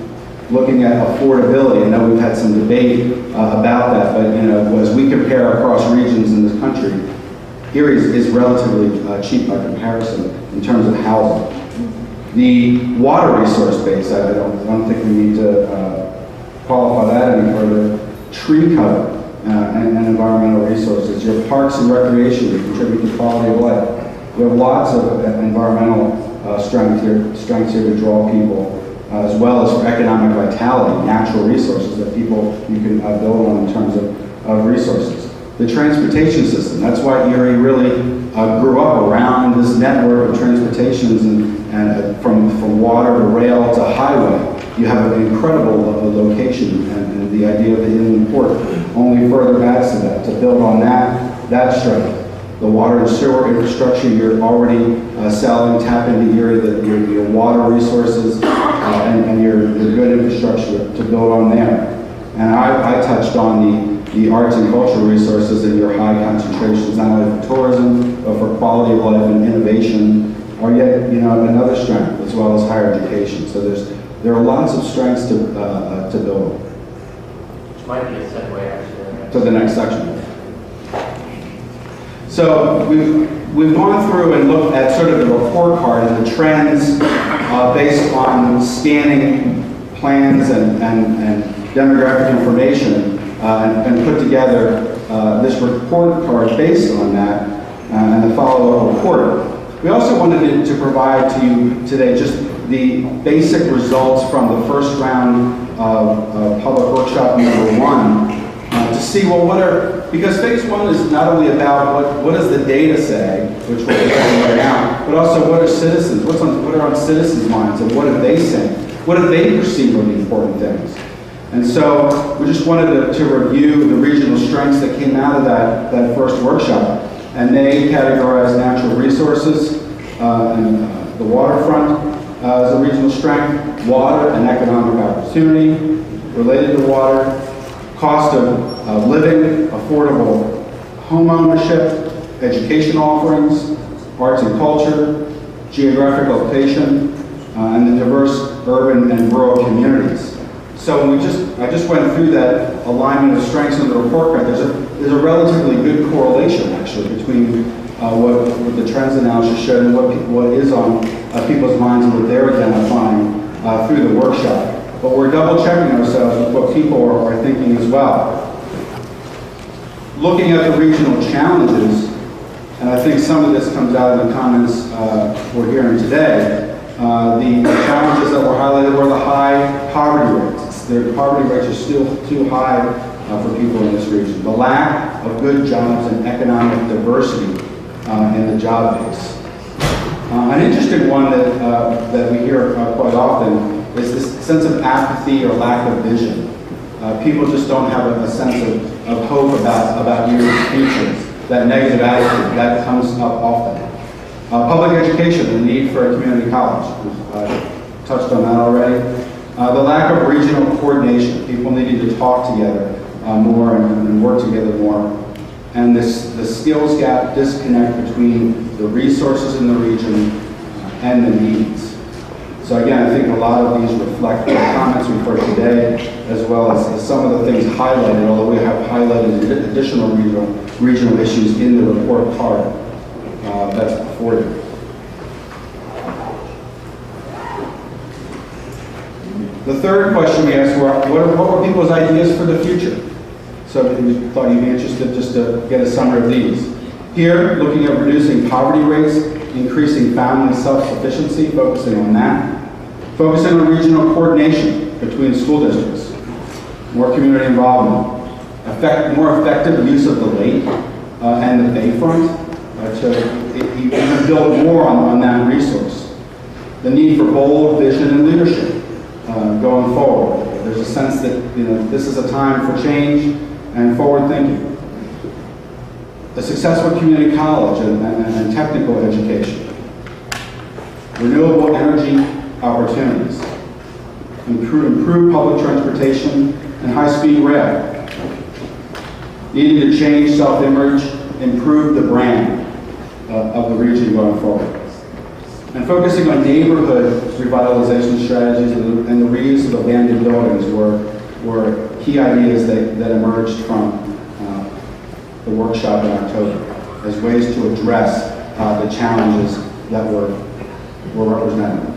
Looking at affordability, I know we've had some debate about that, but as we compare across regions in this country, Erie is relatively cheap by comparison in terms of housing. The water resource base, I don't think we need to qualify that any further. Tree cover and environmental resources. Your parks and recreation that contribute to quality of life. We have lots of environmental strengths here to draw people, as well as for economic vitality, natural resources that you can build on in terms of resources. The transportation system, that's why Erie really grew up around this network of transportations and from water to rail to highway. You have an incredible location, and the idea of the inland port only further adds to that, to build on that strength. The water and sewer infrastructure, you're already selling, tap into your water resources and your good infrastructure to build on there. And I touched on the arts and cultural resources and your high concentrations, not only for tourism, but for quality of life and innovation, are yet another strength, as well as higher education. So there are lots of strengths to build on. Which might be a segue, actually. To the next section. So we've gone through and looked at sort of the report card and the trends based on scanning plans and demographic information and put together this report card based on that and the follow-up report. We also wanted to provide to you today just the basic results from the first round of public workshop number 1 to see, well, because phase 1 is not only about what does the data say, which we're doing right now, but also what are citizens, what are on citizens' minds, and what are they saying? What do they perceive are the important things? And so we just wanted to review the regional strengths that came out of that first workshop. And they categorized natural resources and the waterfront as a regional strength, water and economic opportunity related to water, cost of living, affordable home ownership, education offerings, arts and culture, geographic location, and the diverse urban and rural communities. So I just went through that alignment of strengths in the report card. There's a relatively good correlation, actually, between what the trends analysis showed and what is on people's minds and what they're identifying through the workshop. But we're double checking ourselves with what people are thinking as well. Looking at the regional challenges, and I think some of this comes out of the comments we're hearing today, the challenges that were highlighted were the high poverty rates. The poverty rates are still too high for people in this region. The lack of good jobs and economic diversity in the job base. An interesting one that we hear quite often is this sense of apathy or lack of vision. People just don't have a sense of hope about Erie's future. That negative attitude, that comes up often. Public education, the need for a community college. We've touched on that already. The lack of regional coordination, people needing to talk together more and work together more. And the skills gap disconnect between the resources in the region and the needs. So again, I think a lot of these reflect the comments we've heard today, as well as some of the things highlighted, although we have highlighted additional regional issues in the report card that's before you. The third question we asked were, what were people's ideas for the future? So we thought you'd be interested just to get a summary of these. Here, looking at reducing poverty rates, increasing family self-sufficiency, focusing on that. Focusing on regional coordination between school districts. More community involvement. More effective use of the lake and the bayfront to even build more on that resource. The need for bold vision and leadership going forward. There's a sense that this is a time for change and forward thinking. A successful community college and technical education. Renewable energy opportunities. Improve public transportation and high-speed rail. Needing to change self-image, improve the brand of the region going forward. And focusing on neighborhood revitalization strategies and the reuse of abandoned buildings were key ideas that emerged from the workshop in October as ways to address the challenges that were represented.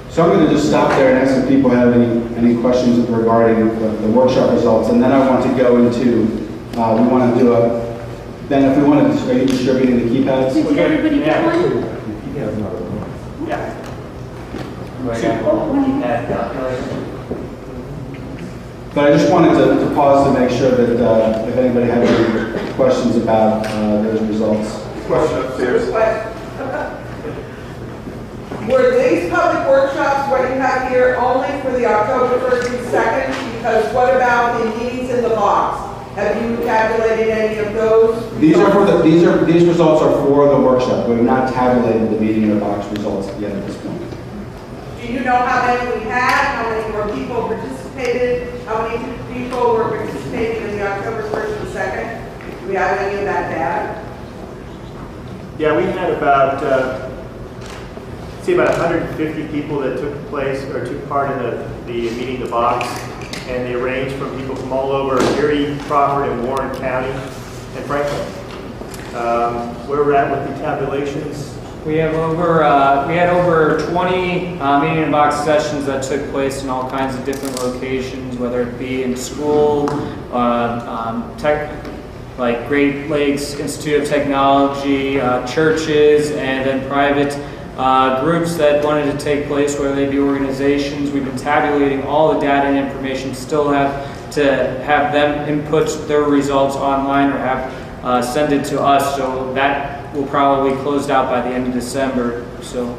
So I'm going to just stop there and ask if people have any questions regarding the workshop results, and then I want to go into, we want to do Ben, if we want to, are you distributing the keypads? Did everybody get one? Yeah. But I just wanted to pause to make sure that if anybody had any questions about those results. Question upstairs. Were these public workshops, what you have here, only for the October 1st and 2nd? Because what about the meetings in the box? Have you calculated any of those? These results are for the workshop. We have not tabulated the meeting in the box results yet at this point. Do you know how many we had? How many more people participated? How many people were participating in the October 1st and 2nd? Do we have any of that data? Yeah, we had about 150 people that took part in the meeting the box, and they ranged from people from all over Erie, Crawford, and Warren County, and Franklin. Where we're at with the tabulations. We have over 20 meeting in box sessions that took place in all kinds of different locations, whether it be in school, like Great Lakes Institute of Technology, churches, and then private groups that wanted to take place, whether they be organizations. We've been tabulating all the data and information, still have to have them input their results online or have send it to us, so that will probably closed out by the end of December. So,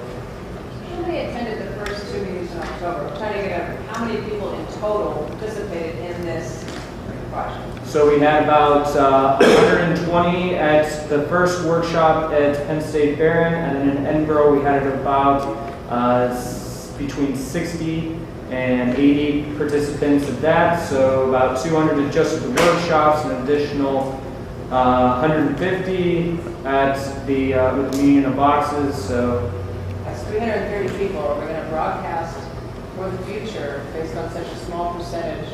How many attended the first two meetings in October? I'm trying to get at how many people in total participated in this project. So we had about 120 at the first workshop at Penn State Barron, and then in Edinburgh we had about between 60 and 80 participants at that. So about 200 at just the workshops, an additional 150 at the with the meeting in the boxes. So That's 330 people. Are we going to broadcast for the future based on such a small percentage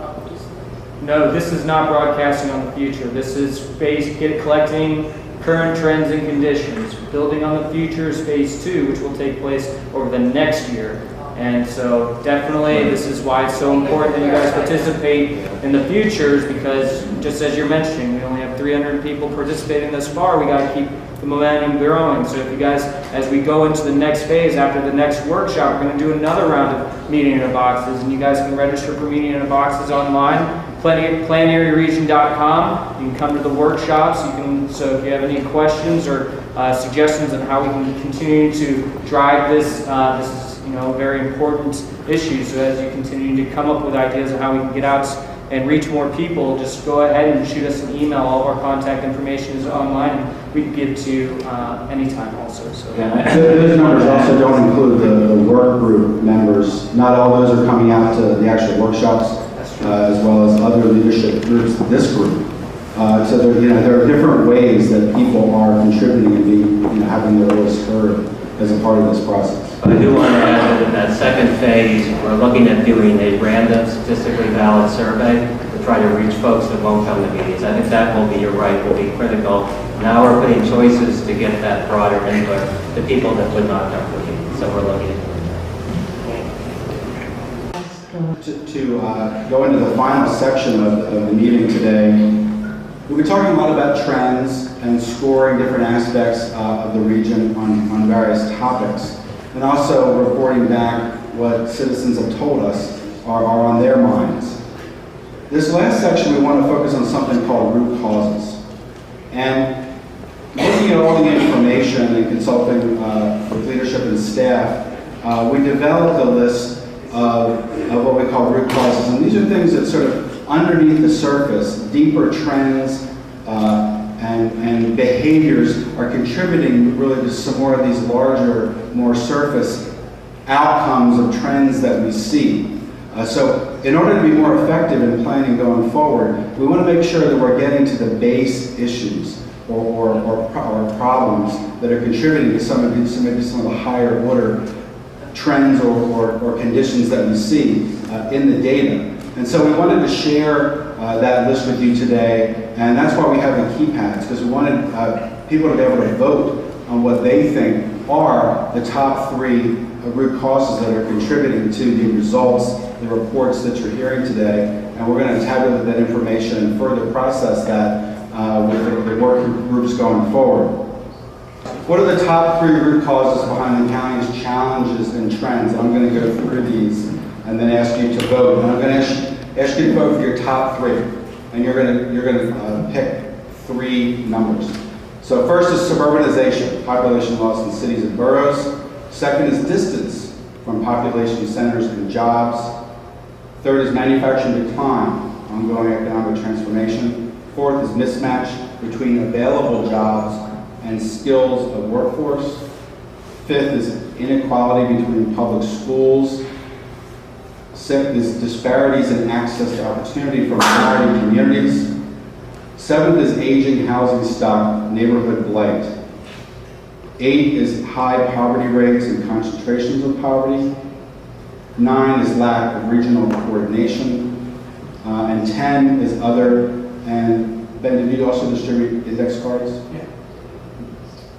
of participants? no, this is not broadcasting on the future. This is collecting current trends and conditions, building on the futures phase 2, which will take place over the next year. And so definitely this is why it's so important that you guys participate in the futures, because just as you're mentioning, we only have 300 people participating thus far. We got to keep the momentum growing. So if you guys, as we go into the next phase, after the next workshop, we're going to do another round of Meeting in the Boxes, and you guys can register for Meeting in the Boxes online. PlanErieRegion.com. You can come to the workshops. So if you have any questions or suggestions on how we can continue to drive this, this is very important issue. So as you continue to come up with ideas on how we can get out and reach more people, just go ahead and shoot us an email. All of our contact information is online, and we can give to you anytime also. So those numbers also don't include the work group members. Not all those are coming out to the actual workshops, as well as other leadership groups to this group. So there are different ways that people are contributing and being, having their voice heard as a part of this process. But I do want to add that in that second phase, we're looking at doing a random, statistically valid survey to try to reach folks that won't come to meetings. I think that will be, you're right, will be critical. Now we're putting choices to get that broader input to people that would not come to meetings. So we're looking at To go into the final section of the meeting today, we'll be talking a lot about trends and scoring different aspects of the region on various topics, and also reporting back what citizens have told us are on their minds. This last section, we want to focus on something called root causes. And looking at all the information and consulting with leadership and staff, we developed a list of what we call root causes. And these are things that sort of underneath the surface, deeper trends and behaviors are contributing really to some more of these larger, more surface outcomes of trends that we see. So in order to be more effective in planning going forward, we want to make sure that we're getting to the base issues or problems that are contributing to maybe some of the higher order trends or conditions that we see in the data. And so we wanted to share that list with you today, and that's why we have the keypads, because we wanted people to be able to vote on what they think are the top 3 root causes that are contributing to the results, the reports that you're hearing today, and we're going to tabulate that information and further process that with the working groups going forward. What are the top 3 root causes behind the county's challenges and trends? I'm going to go through these and then ask you to vote. And I'm going to ask you to vote for your top 3, and you're going to pick 3 numbers. So first is suburbanization, population loss in cities and boroughs. Second is distance from population centers and jobs. Third is manufacturing decline, ongoing economic transformation. Fourth is mismatch between available jobs and skills of workforce. Fifth is inequality between public schools. Sixth is disparities in access to opportunity for minority communities. Seventh is aging housing stock, neighborhood blight. 8 is high poverty rates and concentrations of poverty. 9 is lack of regional coordination. And 10 is other. And Ben, did you also distribute index cards? Yeah.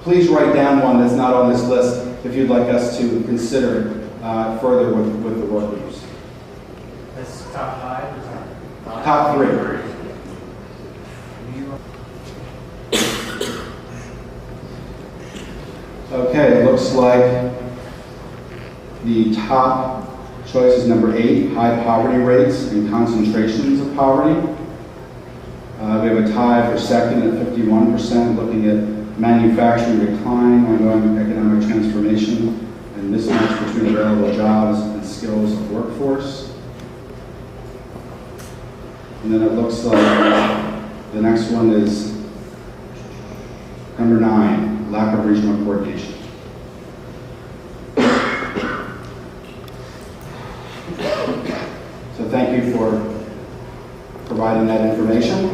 Please write down one that's not on this list if you'd like us to consider further with the work groups. That's top 5? Top 3. Okay, it looks like the top choice is number 8, high poverty rates and concentrations of poverty. We have a tie for second at 51%, looking at manufacturing decline, ongoing economic transformation, and mismatch between available jobs and skills of workforce. And then it looks like the next one is number 9, lack of regional coordination. So thank you for providing that information.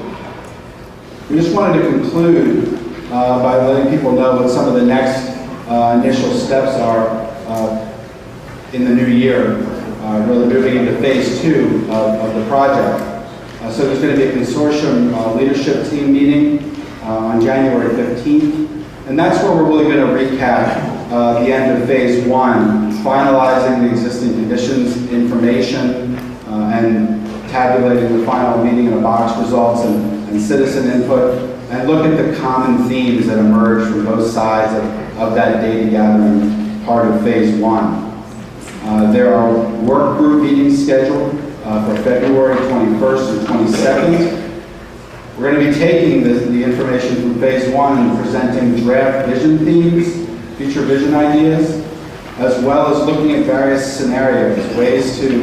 We just wanted to conclude by letting people know what some of the next initial steps are in the new year, really moving into phase 2 of the project. So there's going to be a consortium leadership team meeting on January 15th. And that's where we're really going to recap the end of phase 1, finalizing the existing conditions, information, and tabulating the final meeting in a box results and citizen input, and look at the common themes that emerge from both sides of that data gathering part of phase 1. There are work group meetings scheduled for February 21st and 22nd. We're going to be taking the information from phase 1 and presenting draft vision themes, future vision ideas, as well as looking at various scenarios, ways to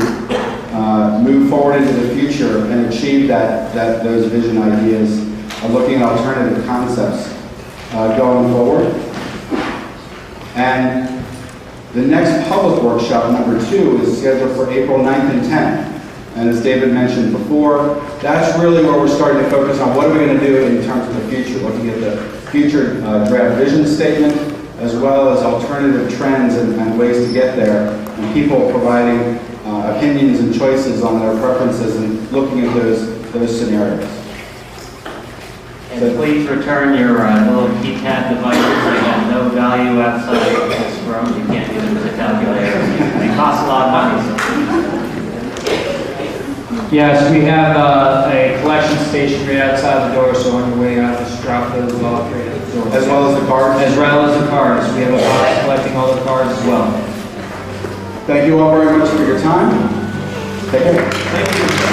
move forward into the future and achieve those vision ideas, looking at alternative concepts going forward. And the next public workshop, number 2, is scheduled for April 9th and 10th. And as David mentioned before, that's really where we're starting to focus on what are we going to do in terms of the future, looking at the future draft vision statement, as well as alternative trends and ways to get there, and people providing opinions and choices on their preferences and looking at those scenarios. And please return your little keypad devices. They have no value outside of this room. You can't use them as a calculator. They cost a lot of money. Yes, we have a collection station right outside the door, so on your way out, just drop those off right at the door. As well as the cards? As well as the cards. We have a box collecting all the cards as well. Thank you all very much for your time. Take care. Thank you.